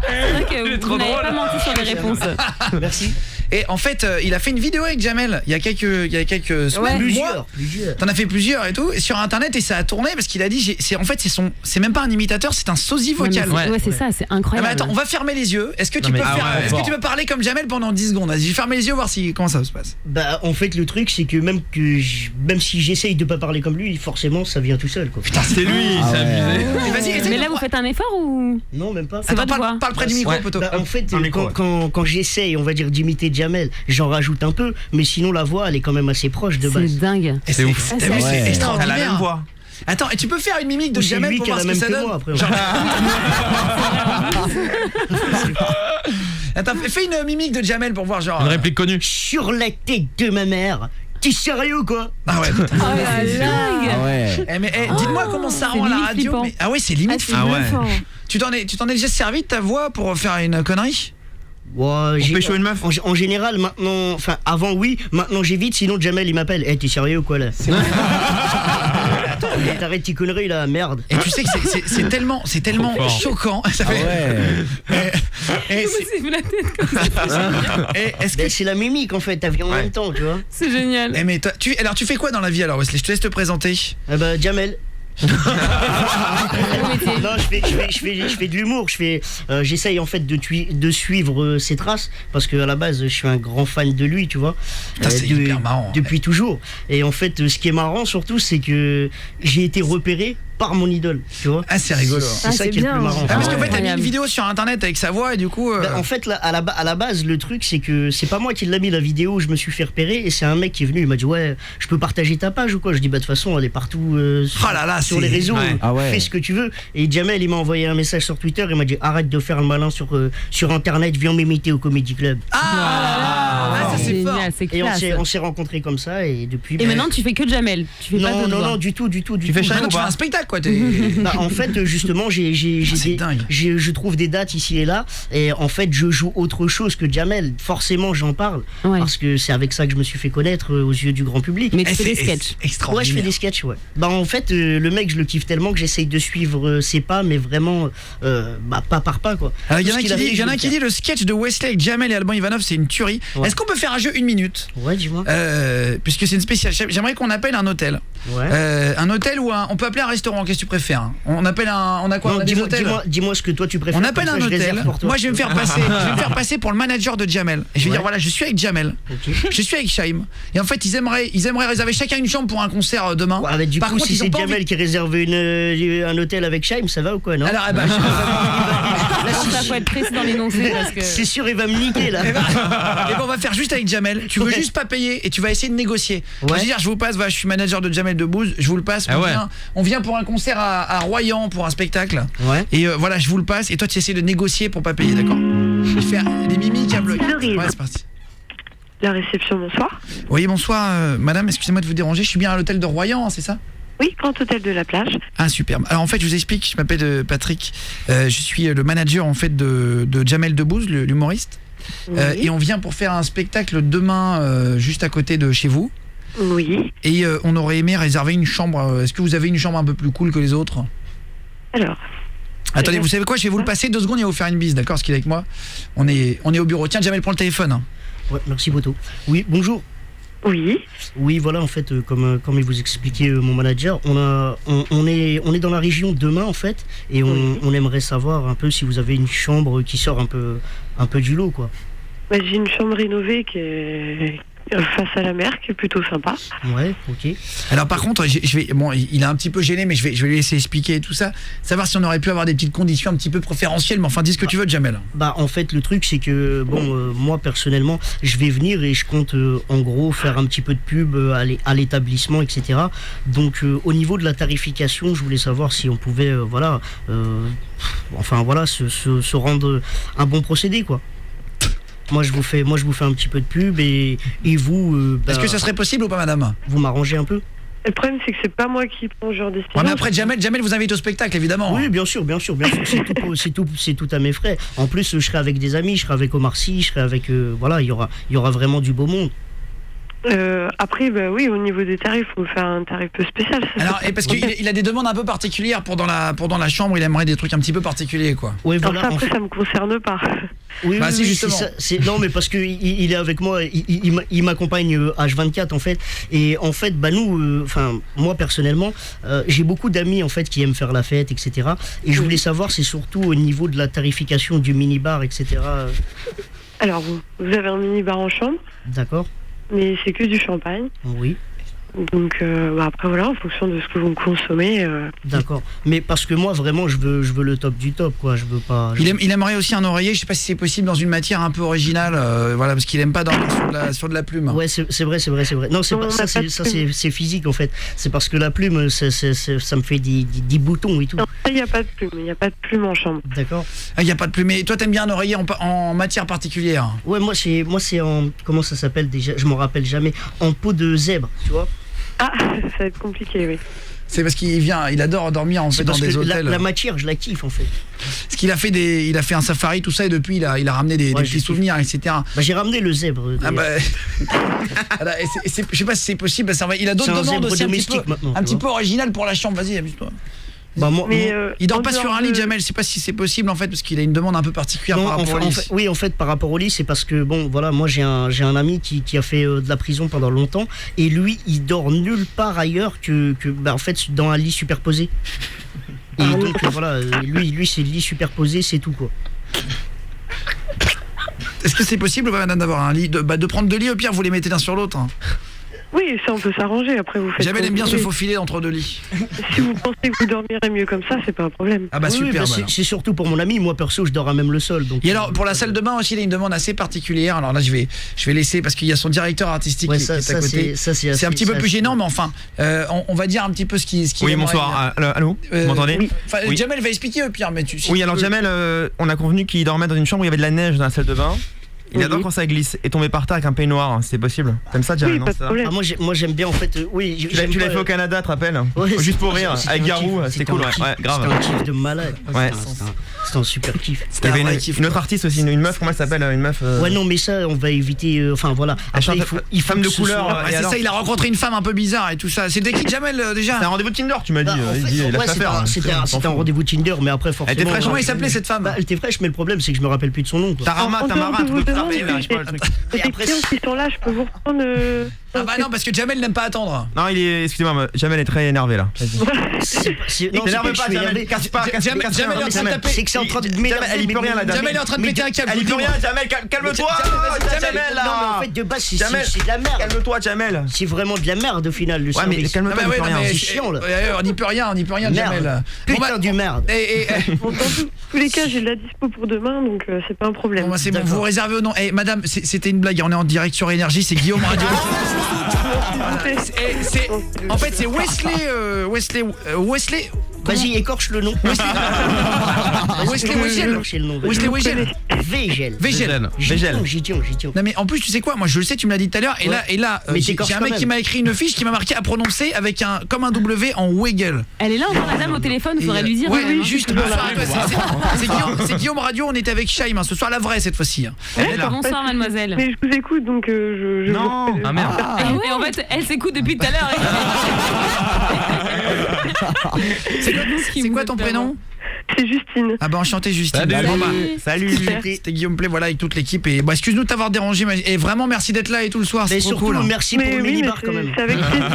Speaker 6: C'est vrai que
Speaker 3: trop
Speaker 6: vous n'avez
Speaker 3: drôle.
Speaker 6: pas menti sur les réponses.
Speaker 10: Merci.
Speaker 1: Et en fait, il a fait une vidéo avec Jamel il y a quelques semaines, mois.
Speaker 10: Plusieurs.
Speaker 1: T'en as fait plusieurs et tout, et sur internet, et ça a tourné parce qu'il a dit c'est même pas un imitateur, c'est un sosie vocal.
Speaker 6: Ouais, c'est ça, c'est
Speaker 1: Ah
Speaker 6: incroyable.
Speaker 1: bah attends, on va fermer les yeux. Est-ce que tu
Speaker 3: Non,
Speaker 1: peux
Speaker 3: mais-
Speaker 1: faire,
Speaker 3: ah ouais,
Speaker 1: est-ce que
Speaker 3: fort.
Speaker 1: tu peux parler comme Jamel pendant 10 secondes? Vas-y, ferme les yeux voir comment ça se passe.
Speaker 10: Bah en fait le truc c'est que même si j'essaye de pas parler comme lui, forcément ça vient tout seul quoi.
Speaker 2: Putain, c'est lui,
Speaker 5: Ah
Speaker 2: c'est
Speaker 5: ouais.
Speaker 2: abusé.
Speaker 1: Et vas-y, essaye
Speaker 6: Mais
Speaker 1: de-
Speaker 6: là, vous faites un effort ou
Speaker 10: Non même pas.
Speaker 6: C'est
Speaker 1: Attends,
Speaker 6: votre voix.
Speaker 1: parle près du micro,
Speaker 2: Ouais.
Speaker 1: poteau.
Speaker 10: Bah, en fait,
Speaker 2: Un micro,
Speaker 10: quand j'essaye, on va dire, d'imiter Jamel, j'en rajoute un peu, mais sinon la voix, elle est quand même assez proche de base.
Speaker 6: C'est dingue.
Speaker 1: Et
Speaker 3: C'est ouf.
Speaker 1: T'as vu,
Speaker 6: Ouais.
Speaker 1: c'est
Speaker 2: Elle a
Speaker 1: extraordinaire.
Speaker 2: la même voix.
Speaker 1: Attends, et tu peux faire une mimique de
Speaker 10: Ou c'est
Speaker 1: Jamel
Speaker 10: lui
Speaker 1: pour
Speaker 10: qui a
Speaker 1: voir
Speaker 10: la
Speaker 1: ce que
Speaker 10: même
Speaker 1: ça
Speaker 10: que
Speaker 1: donne?
Speaker 10: moi, après.
Speaker 1: Genre- Attends, fais une mimique de Jamel pour voir genre.
Speaker 3: Une réplique connue.
Speaker 10: Sur la tête de ma mère. T'es sérieux ou quoi?
Speaker 1: Ah ouais.
Speaker 6: Oh là là.
Speaker 5: Ah ouais.
Speaker 1: Dites-moi comment ça
Speaker 6: c'est
Speaker 1: rend à la
Speaker 6: limite
Speaker 1: radio.
Speaker 6: flippant.
Speaker 1: Mais... Ah ouais, c'est limite.
Speaker 6: c'est
Speaker 1: flippant.
Speaker 6: bluffant.
Speaker 1: Tu t'en es déjà servi de ta voix pour faire une connerie?
Speaker 10: Ouais,
Speaker 2: Pour pécho une meuf.
Speaker 10: En général, maintenant, enfin avant oui, maintenant j'évite, sinon Jamel il m'appelle. Eh, t'es sérieux ou quoi là? Eh, t'arrêtes tes conneries là, merde.
Speaker 1: Et tu sais que c'est tellement
Speaker 3: Trop fort.
Speaker 1: choquant. Ça
Speaker 5: Ah
Speaker 1: fait...
Speaker 5: ouais.
Speaker 1: Et
Speaker 6: Vous
Speaker 1: c'est-
Speaker 6: sifflez la tête comme ça.
Speaker 1: et est-ce que
Speaker 10: Ben, c'est la mimique en fait, t'as vu en même temps, tu vois.
Speaker 6: C'est génial.
Speaker 1: mais toi, alors tu fais quoi dans la vie alors Wesley? Je te laisse te présenter.
Speaker 10: Eh ben Jamel.
Speaker 6: Mais t'es-
Speaker 10: Non, je fais de l'humour. J'essaye en fait de suivre ses traces parce que à la base, je suis un grand fan de lui, tu vois.
Speaker 1: Putain, c'est hyper marrant.
Speaker 10: Depuis toujours. Et en fait, ce qui est marrant surtout, c'est que j'ai été repéré par mon idole, tu vois.
Speaker 1: Ah, c'est rigolo.
Speaker 10: C'est
Speaker 6: Ah,
Speaker 10: ça
Speaker 6: c'est
Speaker 10: qui est le
Speaker 6: bien.
Speaker 10: plus marrant.
Speaker 1: Ah, parce qu'en fait, t'as mis
Speaker 6: Incroyable.
Speaker 1: une vidéo sur internet avec sa voix et du coup.
Speaker 10: Ben, en fait, là, à la base, le truc, c'est que c'est pas moi qui l'ai mis la vidéo où je me suis fait repérer, et c'est un mec qui est venu, il m'a dit ouais, je peux partager ta page ou quoi? Je dis bah de toute façon, elle est partout sur,
Speaker 1: Oh là là,
Speaker 10: sur
Speaker 1: c'est-
Speaker 10: les réseaux,
Speaker 2: ouais.
Speaker 5: Ah ouais.
Speaker 10: fais ce que tu veux. Et Jamel, il m'a envoyé un message sur Twitter, il m'a dit arrête de faire le malin sur internet, viens m'imiter au Comedy Club.
Speaker 1: Ah, ça c'est
Speaker 6: Génial.
Speaker 1: fort.
Speaker 6: génial, c'est
Speaker 10: Et
Speaker 6: classe.
Speaker 10: on s'est rencontrés comme ça et depuis.
Speaker 6: Et maintenant, tu fais que Jamel. Tu fais pas
Speaker 10: Non,
Speaker 6: d'autres
Speaker 10: non,
Speaker 6: voix.
Speaker 10: non, du tout.
Speaker 3: fais
Speaker 10: tout.
Speaker 3: Shine ou
Speaker 1: Tu fais
Speaker 3: pas
Speaker 1: un spectacle quoi.
Speaker 10: Bah, en fait, justement,
Speaker 1: C'est dingue.
Speaker 10: je trouve des dates ici et là, et en fait, je joue autre chose que Jamel. Forcément, j'en parle,
Speaker 6: Ouais.
Speaker 10: parce que c'est avec ça que je me suis fait connaître aux yeux du grand public.
Speaker 6: Mais tu fais des sketchs.
Speaker 1: Extraordinaire.
Speaker 10: Ouais, je fais des sketchs, ouais. Bah, en fait, le mec, je le kiffe tellement que j'essaye de suivre ses pas, mais vraiment, pas par pas, quoi.
Speaker 1: Alors, il y en
Speaker 10: Tout
Speaker 1: a
Speaker 10: ce
Speaker 1: qui
Speaker 10: qu'il a
Speaker 1: dit,
Speaker 10: fait,
Speaker 1: il y en a
Speaker 10: je
Speaker 1: un
Speaker 10: vais
Speaker 1: qui
Speaker 10: le
Speaker 1: dit le sketch de Wesley avec Jamel et Alban Ivanov, c'est une tuerie.
Speaker 10: Ouais.
Speaker 1: Est-ce qu'on peut faire un jeu 1 minute
Speaker 10: faire. Ouais, dis-moi.
Speaker 1: Puisque c'est une spéciale. J'aimerais qu'on appelle un hôtel.
Speaker 10: Ouais.
Speaker 1: Un hôtel ou on peut appeler un restaurant. Qu'est-ce que tu préfères? On appelle on a quoi?
Speaker 10: Non,
Speaker 1: On a des
Speaker 10: dis-moi,
Speaker 1: hôtels.
Speaker 10: dis-moi ce que toi tu préfères.
Speaker 1: On appelle
Speaker 10: comme
Speaker 1: un
Speaker 10: ça, je réserve
Speaker 1: hôtel.
Speaker 10: pour toi.
Speaker 1: Moi, je vais me faire passer. Je vais me faire passer pour le manager de Jamel. Et je vais
Speaker 10: Ouais.
Speaker 1: dire voilà, je suis avec Jamel.
Speaker 10: Ok.
Speaker 1: Je suis avec Shaim. Et en fait, ils aimeraient réserver chacun une chambre pour un concert demain.
Speaker 10: Ouais, mais du
Speaker 1: Par
Speaker 10: coup,
Speaker 1: contre,
Speaker 10: si
Speaker 1: ils ont
Speaker 10: c'est
Speaker 1: pas
Speaker 10: Jamel
Speaker 1: envie-
Speaker 10: qui réserve un hôtel avec Shaim, ça va ou quoi, non?
Speaker 1: Alors, eh ben,
Speaker 6: Ça faut être précis dans l'énoncé parce que.
Speaker 10: C'est sûr, il va me niquer là.
Speaker 1: Eh ben, on va faire juste avec Jamel. Tu veux
Speaker 10: Ouais.
Speaker 1: juste pas payer et tu vas essayer de négocier.
Speaker 10: Ouais.
Speaker 1: Je veux dire, je vous passe, voilà, je suis manager de Jamel Debbouze, je vous le passe.
Speaker 3: Ah
Speaker 1: on,
Speaker 3: ouais.
Speaker 1: on vient pour un concert à Royan pour un spectacle.
Speaker 10: Ouais.
Speaker 1: Et voilà, je vous le passe et toi tu essaies de négocier pour pas payer, d'accord? Je fais des mimiques à bloc.
Speaker 8: Florise.
Speaker 1: Ouais, c'est parti.
Speaker 8: La réception, bonsoir.
Speaker 1: Oui, bonsoir, madame, excusez-moi de vous déranger, je suis bien à l'hôtel de Royan, hein, c'est ça?
Speaker 8: Oui, Grand Hôtel de la Plage.
Speaker 1: Ah, superbe. Alors en fait, je vous explique, je m'appelle Patrick, je suis le manager en fait de Jamel Debbouze, l'humoriste. Et on vient pour faire un spectacle demain juste à côté de chez vous.
Speaker 8: Oui.
Speaker 1: Et on aurait aimé réserver une chambre. Est-ce que vous avez une chambre un peu plus cool que les autres?
Speaker 8: Alors,
Speaker 1: Attendez, vous savez quoi? Je vais vous le passer 2 secondes et vous faire une bise, d'accord? Parce qu'il est avec moi. On est au bureau. Tiens, Jamel, prends le téléphone. Hein.
Speaker 10: Ouais, merci Boto. Oui, bonjour.
Speaker 8: oui.
Speaker 10: Oui, voilà, en fait, comme il vous expliquait mon manager, on est dans la région demain, en fait, et on aimerait savoir un peu si vous avez une chambre qui sort un peu du lot, quoi.
Speaker 8: Bah, j'ai une chambre rénovée qui est face à la mer, qui est plutôt sympa.
Speaker 10: Ouais, ok.
Speaker 1: Alors par contre, je vais, bon, il est un petit peu gêné, mais je vais lui laisser expliquer tout ça. Savoir si on aurait pu avoir des petites conditions un petit peu préférentielles, mais enfin, dis ce que tu veux, Jamel.
Speaker 10: Bah, en fait, le truc, c'est que, moi, personnellement, je vais venir et je compte, en gros, faire un petit peu de pub à l'établissement, etc. Donc, au niveau de la tarification, je voulais savoir si on pouvait, se rendre un bon procédé, quoi. Moi je vous fais un petit peu de pub et vous
Speaker 1: Est-ce que ça serait possible ou pas, madame?
Speaker 10: vous m'arrangez un peu?
Speaker 8: Le problème, c'est que c'est pas moi qui prends ce genre de décision.
Speaker 1: Ouais, mais après, Jamel vous invite au spectacle, évidemment.
Speaker 10: Oui, bien sûr, c'est tout à mes frais. En plus, je serai avec des amis, je serai avec Omar Sy, je serai avec il y aura vraiment du beau monde.
Speaker 8: Après, bah oui, au niveau des tarifs, il faut faire un tarif peu spécial. Ça,
Speaker 1: Alors, et parce qu'il a des demandes un peu particulières pour dans la chambre, il aimerait des trucs un petit peu particuliers, quoi.
Speaker 10: Ouais,
Speaker 8: alors
Speaker 10: voilà.
Speaker 8: ça, après, ça me concerne pas.
Speaker 10: Oui,
Speaker 1: Bah,
Speaker 10: oui,
Speaker 1: si,
Speaker 10: oui,
Speaker 1: justement.
Speaker 10: non, mais parce que il est avec moi, il m'accompagne H24 en fait. Et en fait, bah nous, moi personnellement, j'ai beaucoup d'amis en fait qui aiment faire la fête, etc. Et je voulais savoir, c'est surtout au niveau de la tarification du minibar, etc.
Speaker 8: Alors, vous avez un mini-bar en chambre,
Speaker 10: D'accord.
Speaker 8: mais c'est que du champagne.
Speaker 10: Oui.
Speaker 8: Donc, après, voilà, en fonction de ce que vous consommez.
Speaker 10: D'accord. Mais parce que moi, vraiment, je veux le top du top, quoi. Je veux pas.
Speaker 1: Il aimerait aussi un oreiller, je sais pas si c'est possible dans une matière un peu originale, voilà, parce qu'il aime pas dormir sur de la plume.
Speaker 10: Ouais, c'est vrai. Non, c'est
Speaker 8: Non,
Speaker 10: pas
Speaker 8: on
Speaker 10: ça,
Speaker 8: n'a pas de
Speaker 10: c'est physique en fait. C'est parce que la plume, ça me fait des boutons et tout.
Speaker 8: Non, ça, il n'y a pas de plume. Il n'y a pas de plume en chambre.
Speaker 10: D'accord.
Speaker 1: Ah, il y a pas de plume. Mais toi, t'aimes bien un oreiller en matière particulière?
Speaker 10: Ouais, moi c'est en comment ça s'appelle déjà, je m'en rappelle jamais, en peau de zèbre, tu vois.
Speaker 8: Ah, ça va être compliqué, oui.
Speaker 1: C'est parce il adore dormir en fait
Speaker 10: C'est
Speaker 1: dans
Speaker 10: parce
Speaker 1: des
Speaker 10: que
Speaker 1: hôtels.
Speaker 10: la matière, je la kiffe en fait.
Speaker 1: Parce qu'il a fait un safari, tout ça, et depuis il a ramené des
Speaker 10: Ouais,
Speaker 1: petits
Speaker 10: j'ai
Speaker 1: souvenirs, etc.
Speaker 10: Bah, j'ai ramené le zèbre.
Speaker 1: Ah bah, voilà, et je sais pas si c'est possible. Il a d'autres
Speaker 10: C'est un
Speaker 1: demandes
Speaker 10: zèbre
Speaker 1: aussi
Speaker 10: domestique maintenant,
Speaker 1: un
Speaker 10: tu
Speaker 1: petit peu original pour la chambre. Vas-y, amuse-toi.
Speaker 10: Bah, moi,
Speaker 8: Mais,
Speaker 1: Il dort
Speaker 8: en
Speaker 1: pas
Speaker 8: dehors
Speaker 1: sur un lit,
Speaker 8: de-
Speaker 1: Jamel. Je sais pas si c'est possible en fait, parce qu'il a une demande un peu particulière
Speaker 10: non,
Speaker 1: par rapport au lit.
Speaker 10: oui, en fait, par rapport au lit, c'est parce que bon, voilà, moi j'ai un ami qui a fait de la prison pendant longtemps, et lui, il dort nulle part ailleurs que en fait, dans un lit superposé. Et donc voilà, lui, c'est le lit superposé, c'est tout quoi.
Speaker 1: Est-ce que c'est possible ou pas, madame, d'avoir un lit, de prendre 2 lits, au pire vous les mettez l'un sur l'autre, hein.
Speaker 8: Oui, ça, on peut s'arranger. Après, vous faites.
Speaker 1: Jamel
Speaker 8: comme
Speaker 1: aime bien
Speaker 8: vous
Speaker 1: se
Speaker 8: voulez.
Speaker 1: faufiler entre 2 lits.
Speaker 8: Si vous pensez que vous dormirez mieux comme ça, c'est pas un problème.
Speaker 1: Ah bah
Speaker 10: Oui,
Speaker 1: super.
Speaker 10: bah,
Speaker 1: voilà.
Speaker 10: c'est surtout pour mon ami. Moi perso, je dors à même le sol. Donc.
Speaker 1: Et alors pour la salle de bain aussi, il a une demande assez particulière. Alors là, je vais laisser parce qu'il y a son directeur artistique
Speaker 10: Ouais,
Speaker 1: qui est à
Speaker 10: ça,
Speaker 1: côté. C'est un petit peu plus gênant, mais enfin, on va dire un petit peu ce qui.
Speaker 3: Oui,
Speaker 1: aimerait.
Speaker 3: bonsoir. Allô, vous m'entendez?
Speaker 8: oui.
Speaker 1: Enfin,
Speaker 3: Oui.
Speaker 1: Jamel va expliquer au pire, mais si
Speaker 3: Oui,
Speaker 1: tu
Speaker 3: alors
Speaker 1: veux.
Speaker 3: Jamel, on a convenu qu'il dormait dans une chambre où il y avait de la neige dans la salle de bain.
Speaker 2: Il adore quand ça glisse et tomber par terre avec un peignoir, c'est possible. T'aimes ça, Jamel?
Speaker 10: Oui,
Speaker 2: Non,
Speaker 10: pas de
Speaker 2: c'est ça
Speaker 10: problème. Moi j'aime bien en fait. Oui,
Speaker 2: Tu l'as fait au Canada, tu te rappelles? Juste pour rire, avec Garou, c'était cool, ouais, grave.
Speaker 10: C'était un kiff de malade.
Speaker 2: Ouais.
Speaker 10: C'était un super kiff.
Speaker 2: Il y avait une autre artiste aussi, une meuf, comment elle s'appelle? Une meuf.
Speaker 10: Ouais, non, mais ça, on va éviter. Enfin voilà. Après, il faut
Speaker 2: femme de
Speaker 10: que ce
Speaker 2: couleur.
Speaker 10: soit-
Speaker 1: C'est ça, il a rencontré une femme un peu bizarre et tout ça. C'était qui, Jamel, déjà?
Speaker 2: C'est un rendez-vous de Tinder, tu m'as dit.
Speaker 10: Bah, en fait,
Speaker 2: Il a
Speaker 10: ouais,
Speaker 2: fait affaire.
Speaker 10: c'était un rendez-vous Tinder, mais après forcément.
Speaker 2: Elle était fraîche.
Speaker 1: Comment il s'appelait cette femme?
Speaker 10: Bah, elle était fraîche, mais le problème c'est que je me rappelle plus de son nom. quoi.
Speaker 2: Tamara, un truc de travail, là, je sais pas le truc.
Speaker 8: Les clients qui sont là, je peux vous reprendre.
Speaker 1: Ah bah non, parce que Jamel n'aime pas attendre.
Speaker 2: Non, excusez-moi, Jamel est très énervé là.
Speaker 10: T'énerve
Speaker 2: pas, Jamel, casse pas,
Speaker 1: Jamel est en train de taper.
Speaker 10: C'est que c'est en train de m'énerver.
Speaker 2: Elle y peut rien, la dame.
Speaker 1: Jamel est en train de péter un câble.
Speaker 2: Elle y peut rien, Jamel, calme-toi. Jamel là.
Speaker 10: Non, mais en fait, de base, c'est
Speaker 2: Jamel,
Speaker 10: de la merde.
Speaker 2: calme-toi, Jamel.
Speaker 10: C'est vraiment de la merde au final, le
Speaker 2: Ouais, mais
Speaker 10: service.
Speaker 2: calme-toi,
Speaker 1: Ah bah ouais,
Speaker 2: il peut
Speaker 1: non,
Speaker 2: rien.
Speaker 1: mais
Speaker 10: C'est chiant, là.
Speaker 1: on n'y peut rien,
Speaker 10: Merde.
Speaker 1: Jamel.
Speaker 10: Putain du merde.
Speaker 8: Bon, dans tous les cas, j'ai de la dispo pour demain, donc c'est pas un problème.
Speaker 1: Bon, bah, c'est bon, vous réservez au nom. Eh, madame, c'était une blague, on est en direct sur Énergie, c'est Guillaume Radio. Voilà. En fait, c'est Wesley.
Speaker 10: Vas-y, écorche le nom.
Speaker 1: Wesley Wegel. Wesley Wegel.
Speaker 10: Végel.
Speaker 2: Végel.
Speaker 10: J'ai dit.
Speaker 1: Non mais en plus tu sais quoi, moi je le sais, tu me l'as dit tout à l'heure et là
Speaker 10: Mais
Speaker 1: j'ai
Speaker 10: t'écorches
Speaker 1: un
Speaker 10: quand
Speaker 1: mec
Speaker 10: même.
Speaker 1: qui m'a écrit une fiche qui m'a marqué à prononcer avec comme un W en Wegel.
Speaker 6: Elle est là encore, la dame au téléphone, il faudrait lui dire.
Speaker 1: Ouais,
Speaker 6: quand même, hein.
Speaker 1: juste bonsoir à toi, c'est Guillaume Radio, on était avec Shaim ce soir, la vraie cette fois-ci.
Speaker 6: Bonsoir mademoiselle.
Speaker 8: Mais je vous écoute, donc je
Speaker 2: Non.
Speaker 3: Ah merde.
Speaker 6: Et en fait, elle s'écoute depuis tout à l'heure.
Speaker 1: C'est quoi ton prénom?
Speaker 8: C'est Justine.
Speaker 1: Ah bah enchanté Justine.
Speaker 3: Salut.
Speaker 1: Bon, bah,
Speaker 2: Salut.
Speaker 1: c'était Guillaume Play, voilà, avec toute l'équipe et bah excuse-nous de t'avoir dérangé et vraiment merci d'être là et tout le soir, c'est
Speaker 10: Mais
Speaker 1: trop
Speaker 10: surtout,
Speaker 1: cool.
Speaker 10: merci pour
Speaker 8: Mais
Speaker 10: le
Speaker 8: oui,
Speaker 10: minibar
Speaker 8: mais
Speaker 10: quand même.
Speaker 8: c'est avec plaisir.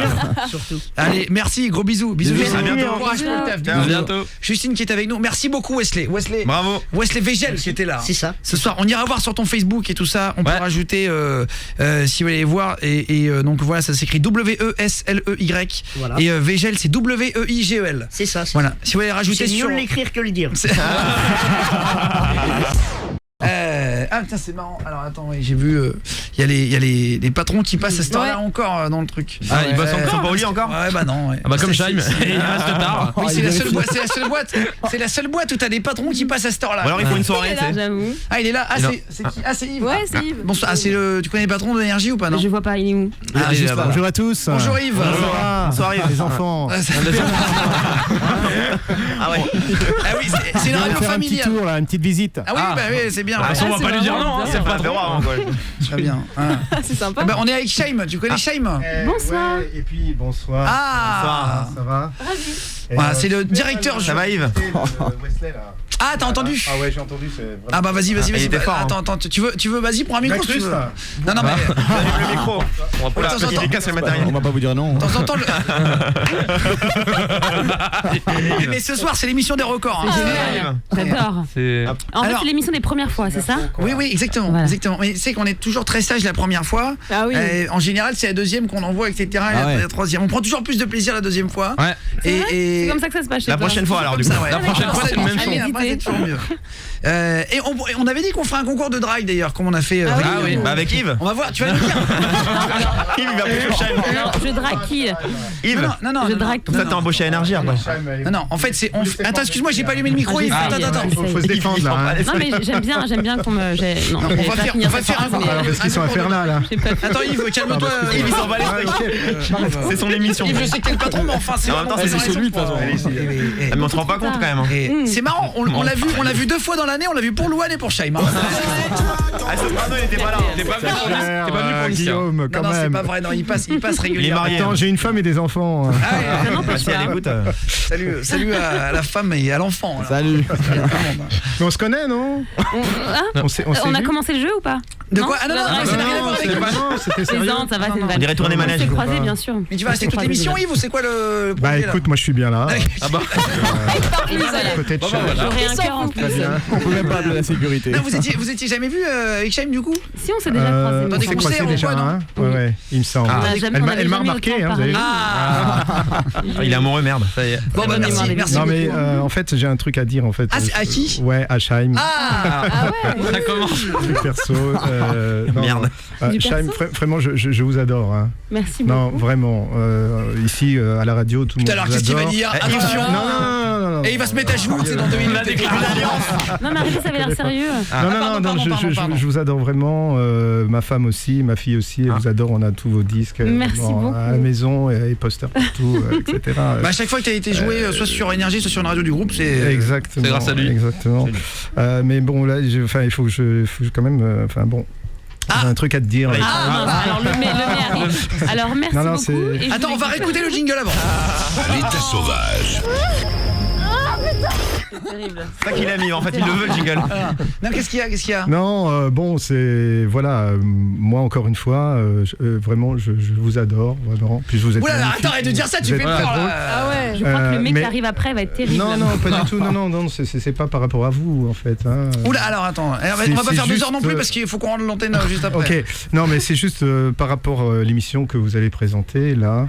Speaker 10: Surtout.
Speaker 1: Allez, merci, gros bisous. Bisous.
Speaker 2: Bisous,
Speaker 1: Justine.
Speaker 2: à bientôt.
Speaker 1: Bon courage pour le taf.
Speaker 3: À bientôt.
Speaker 1: Justine qui est avec nous. Merci beaucoup Wesley.
Speaker 2: Bravo.
Speaker 1: Wesley Végel qui était là.
Speaker 10: C'est ça.
Speaker 1: Ce soir, on ira voir sur ton Facebook et tout ça. On peut rajouter si vous voulez voir et donc voilà, ça s'écrit W-E-S-L-E-Y.
Speaker 10: Voilà.
Speaker 1: Et Végel c'est W-E-I-G-E-L.
Speaker 10: C'est ça.
Speaker 1: Voilà. Si vous voulez rajouter
Speaker 10: C'est
Speaker 1: sur
Speaker 10: mieux de l'écrire que le dire.
Speaker 1: ah putain c'est marrant. Alors attends, j'ai vu il y a les patrons qui passent à cette heure-là encore dans le truc.
Speaker 3: Ah, ils bossent
Speaker 2: Ils sont pas au lit encore?
Speaker 1: Ouais bah non. Ouais.
Speaker 3: Ah bah comme
Speaker 1: C'est-
Speaker 3: Shaim,
Speaker 1: c'est-
Speaker 3: il reste tard.
Speaker 1: Oui, c'est la seule boîte. C'est la seule boîte où t'as des patrons qui passent à cette heure-là.
Speaker 2: Ou alors il faut une soirée, tu sais.
Speaker 6: J'avoue.
Speaker 1: Ah il est là. Ah
Speaker 3: Non.
Speaker 1: c'est qui? Ah c'est Yves.
Speaker 6: Ouais, c'est Yves.
Speaker 1: Bonsoir. Ah c'est tu connais les patrons de l'énergie ou pas non?
Speaker 6: Je vois pas, il est où?
Speaker 1: Ah, juste là.
Speaker 9: Bonjour à tous.
Speaker 1: Bonjour Yves.
Speaker 2: Bonsoir Yves.
Speaker 9: Les enfants.
Speaker 1: Ah, ça-
Speaker 2: Ah ouais.
Speaker 1: Ah oui, c'est une
Speaker 9: On va
Speaker 1: radio
Speaker 9: faire un petit
Speaker 1: familiale.
Speaker 9: tour là, une petite visite.
Speaker 1: Ah oui, bah oui, c'est bien.
Speaker 3: De toute façon, on va pas lui dire non, hein, c'est le
Speaker 2: Pas
Speaker 3: patron.
Speaker 2: vraiment, quoi.
Speaker 1: Très bien. Ah.
Speaker 6: C'est sympa.
Speaker 1: Eh ben, on est avec Shaim, tu connais Shaim?
Speaker 6: Bonsoir.
Speaker 9: Et puis bonsoir.
Speaker 1: Ah,
Speaker 9: Ça va?
Speaker 1: voilà, c'est le directeur.
Speaker 2: Ça va Yves?
Speaker 9: Wesley là.
Speaker 1: Ah, t'as entendu?
Speaker 9: Ah ouais, j'ai entendu. C'est vraiment...
Speaker 1: Ah bah vas-y,
Speaker 2: il était fort, hein.
Speaker 1: Attends, tu veux, vas-y, prends un micro si tu veux.
Speaker 9: Là.
Speaker 1: Non, non, mais
Speaker 2: Allume le micro. On va
Speaker 1: De temps en temps.
Speaker 2: il casse le matériel.
Speaker 9: On va pas vous dire non.
Speaker 1: de temps en temps. Mais ce soir, c'est l'émission des records. hein.
Speaker 2: Yves.
Speaker 6: J'adore.
Speaker 3: C'est
Speaker 6: En fait,
Speaker 1: Alors-
Speaker 6: c'est l'émission des premières fois, c'est ça?
Speaker 1: Oui, oui, exactement,
Speaker 6: Voilà.
Speaker 1: exactement. Mais c'est qu'on est toujours très sage la première fois.
Speaker 6: Ah oui.
Speaker 1: En général, c'est la deuxième qu'on envoie, etc. Et
Speaker 9: Ah ouais.
Speaker 1: la troisième. On prend toujours plus de plaisir la deuxième fois.
Speaker 3: Ouais.
Speaker 1: Et
Speaker 6: C'est comme ça que ça se passe chez
Speaker 2: La
Speaker 6: toi.
Speaker 2: prochaine fois alors du coup.
Speaker 1: ça, ouais.
Speaker 3: La prochaine fois, c'est le même
Speaker 1: Allez,
Speaker 3: son.
Speaker 1: après, c'est toujours mieux. Et on avait dit qu'on ferait un concours de drague d'ailleurs, comme on a fait.
Speaker 6: Ah oui.
Speaker 2: Ah oui, bah avec Yves.
Speaker 1: On va voir, tu vas nous dire.
Speaker 2: Yves il va appeler sur Shaim.
Speaker 6: Alors, je drague qui?
Speaker 2: Yves.
Speaker 1: Non,
Speaker 6: Je drague
Speaker 2: Comme ça t'es embauché à Énergie après.
Speaker 1: Non, en fait, c'est. Attends, excuse-moi, j'ai pas allumé le micro.
Speaker 6: Ah,
Speaker 1: Yves.
Speaker 6: j'essaye,
Speaker 1: Attends.
Speaker 6: j'essaye.
Speaker 9: Faut se défendre là. Hein.
Speaker 6: Non mais j'aime bien qu'on me... Non,
Speaker 1: On va faire un concours.
Speaker 9: Alors, qu'est-ce qu'ils sont à faire là?
Speaker 6: J'ai pas fait.
Speaker 1: Attends, Yves, calme-toi.
Speaker 2: Yves il s'en va les steaks. C'est son émission.
Speaker 1: Yves, je sais que t'es le patron, mais enfin, c'est.
Speaker 2: En même temps, c'est celui, de toute façon.
Speaker 1: Et-
Speaker 2: Ah, mais on se rend pas compte quand même. hein.
Speaker 1: C'est marrant, on l'a vu 2 fois dans l'année, on l'a vu pour Louane et pour Shaim. hein.
Speaker 2: Ah, ce pardon, il était pas là.
Speaker 3: T'es pas venu pour
Speaker 9: Cher,
Speaker 3: t'es pas venu pour l'histoire.
Speaker 9: Guillaume,
Speaker 1: Non,
Speaker 9: quand
Speaker 1: non, c'est
Speaker 9: même.
Speaker 1: pas vrai, non, il passe
Speaker 2: Il est
Speaker 1: régulièrement.
Speaker 2: marié.
Speaker 9: Attends, j'ai une femme et des enfants.
Speaker 1: Ah ouais,
Speaker 6: Ça n'empêche
Speaker 2: Bah, si elle
Speaker 6: pas.
Speaker 2: écoute.
Speaker 1: salut à la femme et à l'enfant. alors.
Speaker 9: Salut.
Speaker 1: Salut à tout le monde.
Speaker 9: Mais on se connaît, non? On s'est
Speaker 6: On a
Speaker 9: vu?
Speaker 6: commencé le jeu ou pas?
Speaker 1: De quoi? Ah non, non,
Speaker 6: la
Speaker 1: non,
Speaker 6: drague.
Speaker 1: ça n'a rien à voir avec.
Speaker 9: Non, c'était sérieux.
Speaker 6: Plaisante, ça va, c'est une vanne.
Speaker 2: On dirait tourner manège.
Speaker 6: On s'est croisés, bien sûr.
Speaker 1: Mais tu vas rester toute l'émission, Yves, ou c'est quoi le
Speaker 9: Bah
Speaker 1: projet, là
Speaker 9: écoute, moi je suis bien là.
Speaker 3: Ah bah.
Speaker 6: Et voilà.
Speaker 9: Peut-être cher.
Speaker 6: J'aurais un cœur en plus.
Speaker 9: Très bien. On peut même pas appeler la sécurité.
Speaker 1: Non, vous étiez jamais vu avec Shaim du coup?
Speaker 6: Si on s'est déjà croisés.
Speaker 1: Dans
Speaker 6: mais
Speaker 1: des
Speaker 9: On s'est
Speaker 6: on-
Speaker 1: concerts
Speaker 9: croisés
Speaker 1: ou
Speaker 9: déjà,
Speaker 1: quoi, non?
Speaker 9: hein? Ouais, il me semble.
Speaker 6: On a jamais-
Speaker 9: Elle
Speaker 6: on
Speaker 9: m'a
Speaker 6: avait
Speaker 9: elle m'a
Speaker 6: jamais eu le
Speaker 9: remarqué,
Speaker 6: temps de
Speaker 9: hein, vous avez vu?
Speaker 1: Ah
Speaker 2: Il est amoureux, merde. Ça y est.
Speaker 1: Bon bah
Speaker 6: Bonne
Speaker 1: merci,
Speaker 6: mémoire,
Speaker 1: merci
Speaker 9: Non
Speaker 1: beaucoup.
Speaker 9: mais en fait j'ai un truc à dire en fait.
Speaker 1: Ah, c'est à qui?
Speaker 9: Ouais, à Shaim.
Speaker 1: Ah
Speaker 6: Ah ouais.
Speaker 3: Ça commence.
Speaker 9: Du perso. Non,
Speaker 2: Merde.
Speaker 6: Du
Speaker 9: Shaim,
Speaker 6: perso
Speaker 9: vraiment je vous adore. Hein.
Speaker 6: Merci
Speaker 9: Non,
Speaker 6: beaucoup.
Speaker 9: vraiment. Ici à la radio tout le
Speaker 1: Tout
Speaker 9: monde
Speaker 1: à l'heure,
Speaker 9: vous
Speaker 1: qu'est-ce qu'il va
Speaker 9: adore.
Speaker 1: dire?
Speaker 2: Eh,
Speaker 1: Attention.
Speaker 9: Non, non, non, non, non,
Speaker 1: Et il va se mettre à genoux, c'est dans 2 minutes.
Speaker 6: Non, mais arrêtez, ça avait l'air sérieux.
Speaker 9: Non, je vous adore vraiment. Ma femme aussi, ma fille aussi, elle vous adore. On a tous vos disques
Speaker 6: Merci beaucoup.
Speaker 9: à la maison et posters partout, etc.
Speaker 1: Bah, à chaque fois que tu as été joué, soit sur Énergie, soit sur une radio du groupe, c'est.
Speaker 9: Exactement.
Speaker 3: C'est grâce à lui.
Speaker 9: Exactement. Mais bon, là, il faut que je quand même. J'ai un truc à te dire.
Speaker 6: Alors le mai arrive. Alors merci beaucoup. Et
Speaker 1: attends, on va réécouter le jingle avant.
Speaker 11: L'état sauvage.
Speaker 6: C'est terrible.
Speaker 2: C'est ça qu'il a mis, en fait, il le veut le jingle.
Speaker 1: Non, qu'est-ce qu'il y a
Speaker 9: Non, bon, c'est. Voilà, moi, encore une fois, vraiment, je vous adore, vraiment. Puis vous êtes.
Speaker 1: Oula, attends, arrête de dire ça, tu fais peur là.
Speaker 6: Ah ouais, je crois que le mec qui arrive après va être terrible.
Speaker 9: Non, pas du tout, non, c'est pas par rapport à vous, en fait. Hein.
Speaker 1: Oula, alors attends, on va pas faire 2 heures non plus parce qu'il faut qu'on rende l'antenne juste après.
Speaker 9: Ok, non, mais c'est juste par rapport à l'émission que vous allez présenter là.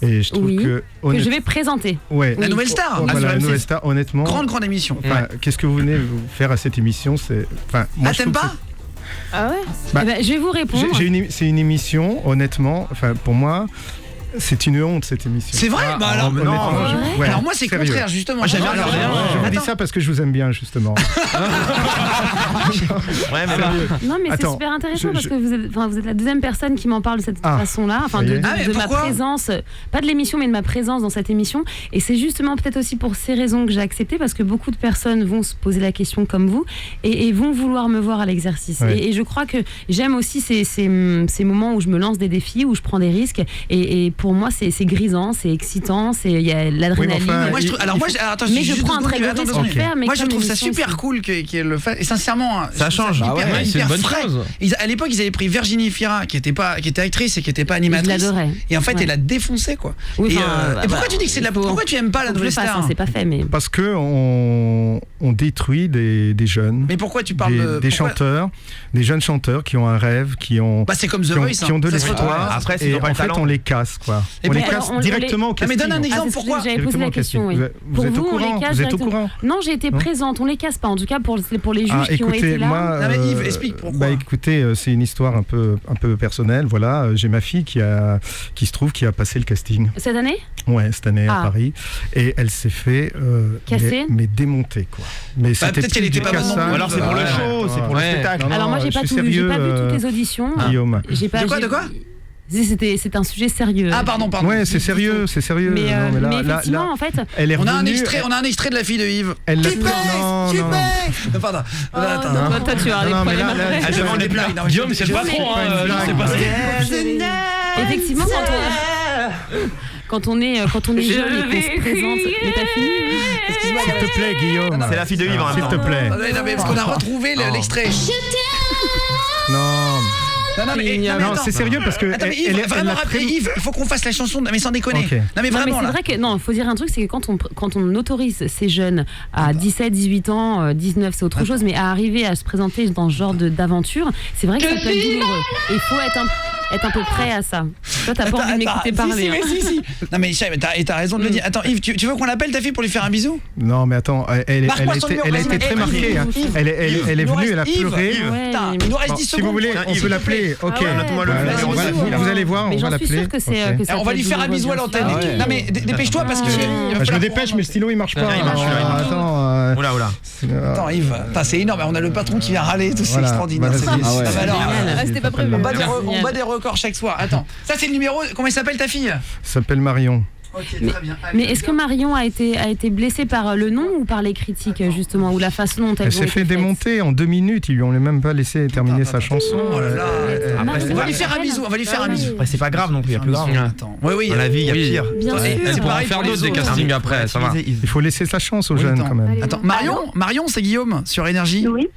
Speaker 9: Et je trouve que
Speaker 6: je vais présenter.
Speaker 9: Ouais.
Speaker 1: La nouvelle star.
Speaker 9: Voilà, la nouvelle star, honnêtement.
Speaker 1: Grande émission.
Speaker 9: Enfin, qu'est-ce que vous venez vous faire à cette émission? C'est. Enfin, moi,
Speaker 6: t'aimes pas? Ah ouais. Je vais vous répondre.
Speaker 9: C'est une émission, honnêtement. Enfin, pour moi. C'est une honte cette émission.
Speaker 1: C'est vrai? Bah alors, non.
Speaker 9: Ouais,
Speaker 1: alors moi c'est le contraire justement.
Speaker 9: Je vous dis ça parce que je vous aime bien justement.
Speaker 6: Non mais c'est super intéressant parce que vous êtes la deuxième personne qui m'en parle de cette façon-là, enfin de ma présence, pas de l'émission mais de ma présence dans cette émission. Et c'est justement peut-être aussi pour ces raisons que j'ai accepté parce que beaucoup de personnes vont se poser la question comme vous et vont vouloir me voir à l'exercice. Ouais. Et je crois que j'aime aussi ces moments où je me lance des défis, où je prends des risques et pour moi, c'est grisant, c'est excitant, il y a l'adrénaline.
Speaker 1: Mais
Speaker 6: je prends un très gros risque de faire.
Speaker 1: Moi, je trouve ça super cool qu'elle le fasse. Et sincèrement,
Speaker 3: ça change. C'est une bonne chose.
Speaker 1: À l'époque, ils avaient pris Virginie Fira, qui était actrice et qui était pas animatrice.
Speaker 6: Je l'adorais.
Speaker 1: Et en fait, elle a défoncé quoi. Et pourquoi tu dis que c'est de la pourquoi tu aimes pas la nouvelle star?
Speaker 6: C'est pas fait, mais
Speaker 9: parce que on détruit des jeunes.
Speaker 1: Mais pourquoi tu parles
Speaker 9: des chanteurs, des jeunes chanteurs qui ont un rêve, qui ont
Speaker 1: c'est comme The Voice,
Speaker 9: qui ont de l'espoir.
Speaker 2: Après,
Speaker 9: et en fait, on les casse quoi. On les casse directement au casting.
Speaker 1: Mais donne un exemple, pourquoi?
Speaker 6: J'avais posé la question, oui.
Speaker 9: Vous êtes au courant? Vous êtes au courant?
Speaker 6: Non, j'ai été présente, on les casse pas, en tout cas pour les juges qui ont été là.
Speaker 9: Moi,
Speaker 1: non mais Yves, explique pourquoi.
Speaker 9: Bah écoutez, c'est une histoire un peu personnelle, voilà. J'ai ma fille qui se trouve qui a passé le casting.
Speaker 6: Cette année?
Speaker 9: Ouais, cette année à Paris. Et elle s'est fait mais démonter quoi. Mais c'était
Speaker 1: peut-être qu'elle était pas bonne.
Speaker 2: Ou alors c'est pour le show, c'est pour le spectacle.
Speaker 6: Alors moi j'ai pas tout vu, j'ai pas vu toutes les auditions.
Speaker 9: Guillaume.
Speaker 1: De quoi?
Speaker 6: C'est un sujet sérieux.
Speaker 1: Ah pardon.
Speaker 9: Ouais, c'est sérieux.
Speaker 6: Mais effectivement, en fait,
Speaker 1: on a un extrait de la fille de Yves.
Speaker 9: Elle
Speaker 1: non. Pardon.
Speaker 6: Toi tu vas aller problèmes après.
Speaker 2: Elle demande des blagues.
Speaker 3: Guillaume, c'est le patron, je sais pas.
Speaker 6: Effectivement, quand on est jeune et qu'on se présente, mais t'as fini?
Speaker 9: Excuse-moi, s'il te plaît, Guillaume.
Speaker 2: C'est la fille de Yves,
Speaker 9: s'il te plaît.
Speaker 1: Non mais parce qu'on a retrouvé l'extrait.
Speaker 9: Non, c'est sérieux parce que
Speaker 1: attends, Yves, vraiment rappeler Yves, il faut qu'on fasse la chanson mais sans déconner.
Speaker 9: Okay.
Speaker 1: Non mais vraiment
Speaker 6: c'est vrai que il faut dire un truc, c'est que quand on autorise ces jeunes à 17, 18 ans, 19, c'est autre chose, mais à arriver à se présenter dans ce genre d'aventure, c'est vrai que ça peut être douloureux. Il faut être un peu prêt à ça. Toi, t'as pas envie de m'écouter parler.
Speaker 1: Si. Non mais t'as raison de le dire. Attends Yves, tu veux qu'on l'appelle ta fille pour lui faire un bisou?
Speaker 9: Non mais attends, elle a été très marquée. Elle est venue, elle a pleuré.
Speaker 1: Il nous reste 10 secondes.
Speaker 9: Si vous voulez, on peut l'appeler. Ok. Vous allez voir, on va l'appeler.
Speaker 1: On va lui faire un bisou à l'antenne. Non mais dépêche-toi parce que
Speaker 9: je me dépêche mais le stylo il marche pas. Attends.
Speaker 2: Oula.
Speaker 1: Attends Yves, c'est énorme. On a le patron qui vient râler, tout c'est extraordinaire.
Speaker 6: C'était pas prévu.
Speaker 1: On bat des records chaque soir. Attends, ça c'est le numéro. Comment elle s'appelle ta fille?
Speaker 9: S'appelle Marion.
Speaker 1: Okay, très bien.
Speaker 6: Mais est-ce que Marion a été blessée par le nom ou par les critiques justement ou la façon dont
Speaker 9: elle s'est fait démonter en 2 minutes? Ils lui ont même pas laissé terminer sa chanson.
Speaker 1: Oh là là. On va lui faire un bisou.
Speaker 2: Après c'est pas grave non plus, il y a plus grave.
Speaker 1: Attends. Oui.
Speaker 2: Dans la vie, il y a pire.
Speaker 6: Bien sûr.
Speaker 3: Elle pourra faire d'autres des castings après, ça va.
Speaker 9: Il faut laisser sa chance aux jeunes quand même.
Speaker 1: Attends, Marion, c'est Guillaume sur Énergie.
Speaker 8: Oui.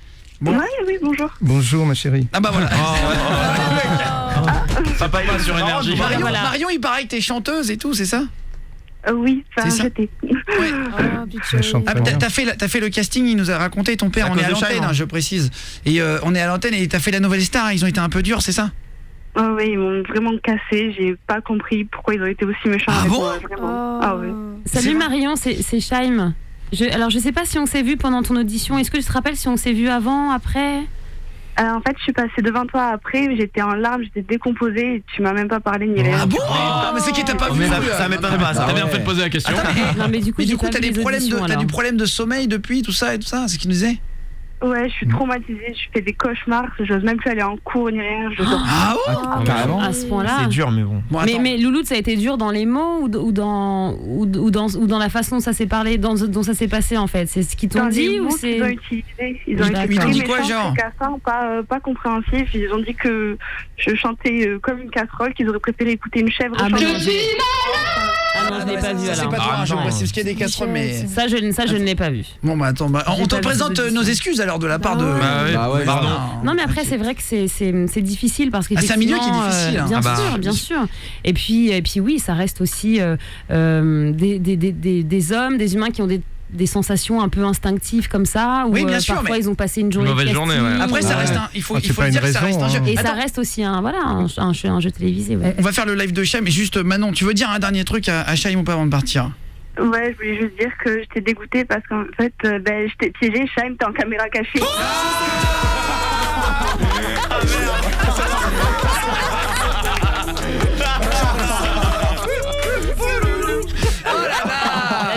Speaker 1: Bon.
Speaker 8: Oui, bonjour.
Speaker 9: Bonjour ma chérie.
Speaker 1: Ah bah voilà.
Speaker 3: Papa il va sur Énergie.
Speaker 1: Marion, il paraît que t'es chanteuse et tout, c'est ça?
Speaker 8: Oui, ça a jeté.
Speaker 1: T'as fait le casting, il nous a raconté, ton père, on est à l'antenne, je précise. Et on est à l'antenne et t'as fait la nouvelle star, ils ont été un peu durs, c'est ça?
Speaker 8: Oui, ils m'ont vraiment cassé, j'ai pas compris pourquoi ils ont été aussi méchants.
Speaker 1: Ah bon?
Speaker 8: Oui.
Speaker 6: Salut Marion, c'est Shaim. Alors je sais pas si on s'est vu pendant ton audition, est-ce que tu te rappelles si on s'est vu avant, après?
Speaker 12: En fait, je suis passée devant toi après, j'étais en larmes, j'étais décomposée, et tu m'as même pas parlé ni rien.
Speaker 1: Ah bon? Mais c'est qui t'a pas vu?
Speaker 2: Ça m'étonne pas, ça.
Speaker 3: T'as bien fait de poser la question.
Speaker 1: Attends,
Speaker 6: Non, mais du coup,
Speaker 1: t'as du problème de sommeil depuis, tout ça, c'est ce qu'il nous disait?
Speaker 12: Ouais, je suis traumatisée, je fais des cauchemars, j'ose même plus aller en cours ni rien.
Speaker 1: Ah ouais?
Speaker 5: Carrément.
Speaker 6: À ce point-là.
Speaker 2: C'est dur, mais bon.
Speaker 6: Mais Louloute, ça a été dur dans les mots ou dans la façon dont ça s'est parlé, dont ça s'est passé en fait. C'est ce qu'ils t'ont dit ou c'est?
Speaker 12: Ils ont utilisé. Ils ont
Speaker 1: Ils t'ont dit quoi, genre?
Speaker 12: Pas compréhensif. Ils ont dit que je chantais comme une casserole, qu'ils auraient préféré écouter une chèvre chanter.
Speaker 6: Ah non, je l'ai pas vu alors.
Speaker 1: C'est pas toi, je parce qu'il y a des casseroles, mais.
Speaker 6: Ça, je ne l'ai pas vu.
Speaker 1: Bon, bah attends, on te présente nos excuses alors de la part de.
Speaker 3: Pardon.
Speaker 6: Non, mais après, c'est vrai que c'est difficile parce que.
Speaker 1: C'est un milieu qui est difficile.
Speaker 6: Bien sûr. Et puis oui, ça reste aussi des hommes, des humains qui ont des sensations un peu instinctives comme ça, où parfois ils ont passé une journée
Speaker 3: mauvaise journée.
Speaker 1: Après, ça reste il faut dire que ça reste un jeu.
Speaker 6: Et ça reste aussi un jeu télévisé.
Speaker 1: On va faire le live de Chaim, mais juste Manon, tu veux dire un dernier truc à Chaim ou pas avant de partir?
Speaker 12: Ouais, je voulais juste dire que j'étais dégoûtée parce qu'en fait, je t'ai piégé, Chaim, t'es en caméra cachée.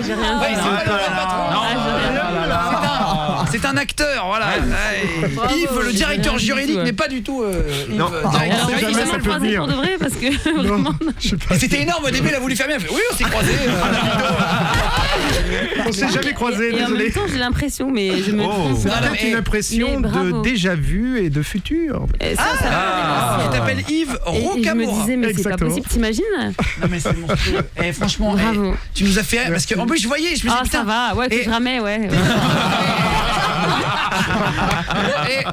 Speaker 6: J'ai rien vu.
Speaker 1: C'est un acteur, voilà. Yves, le directeur juridique, n'est pas du tout. Yves, directeur juridique.
Speaker 6: Il s'est croisé pour de vrai parce que vraiment.
Speaker 1: C'était énorme au début, il a voulu faire bien. Oui, on s'est croisés.
Speaker 9: On s'est jamais croisés,
Speaker 6: Et en même
Speaker 9: désolé.
Speaker 6: temps, j'ai l'impression, mais je me trompe.
Speaker 9: C'est peut-être une impression de déjà vu et de futur.
Speaker 1: Il t'appelle Yves Rocamora.
Speaker 6: Et je me disais, mais c'est pas possible, t'imagines?
Speaker 1: Non, mais c'est monstrueux. Franchement, tu nous as fait rire parce qu'en plus, je voyais, je me disais, putain.
Speaker 6: Ça va, ouais, que je ramais, ouais.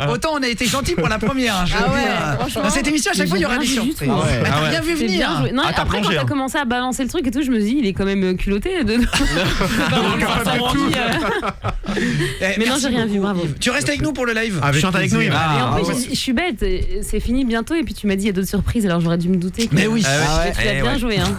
Speaker 1: Autant on a été gentils pour la première. Dans cette émission, à chaque fois, il y aura des surprises. T'as bien vu venir.
Speaker 6: Non, après, quand t'as commencé à balancer le truc et tout, je me suis dit, il est quand même culotté. Mais non, j'ai rien vu, bravo.
Speaker 1: Tu restes avec nous pour le live?
Speaker 2: Chante avec nous, Yves.
Speaker 6: Et en plus, je suis bête, c'est fini bientôt et puis tu m'as dit il y a d'autres surprises, alors j'aurais dû me douter.
Speaker 1: Mais oui.
Speaker 6: Tu as bien joué, hein.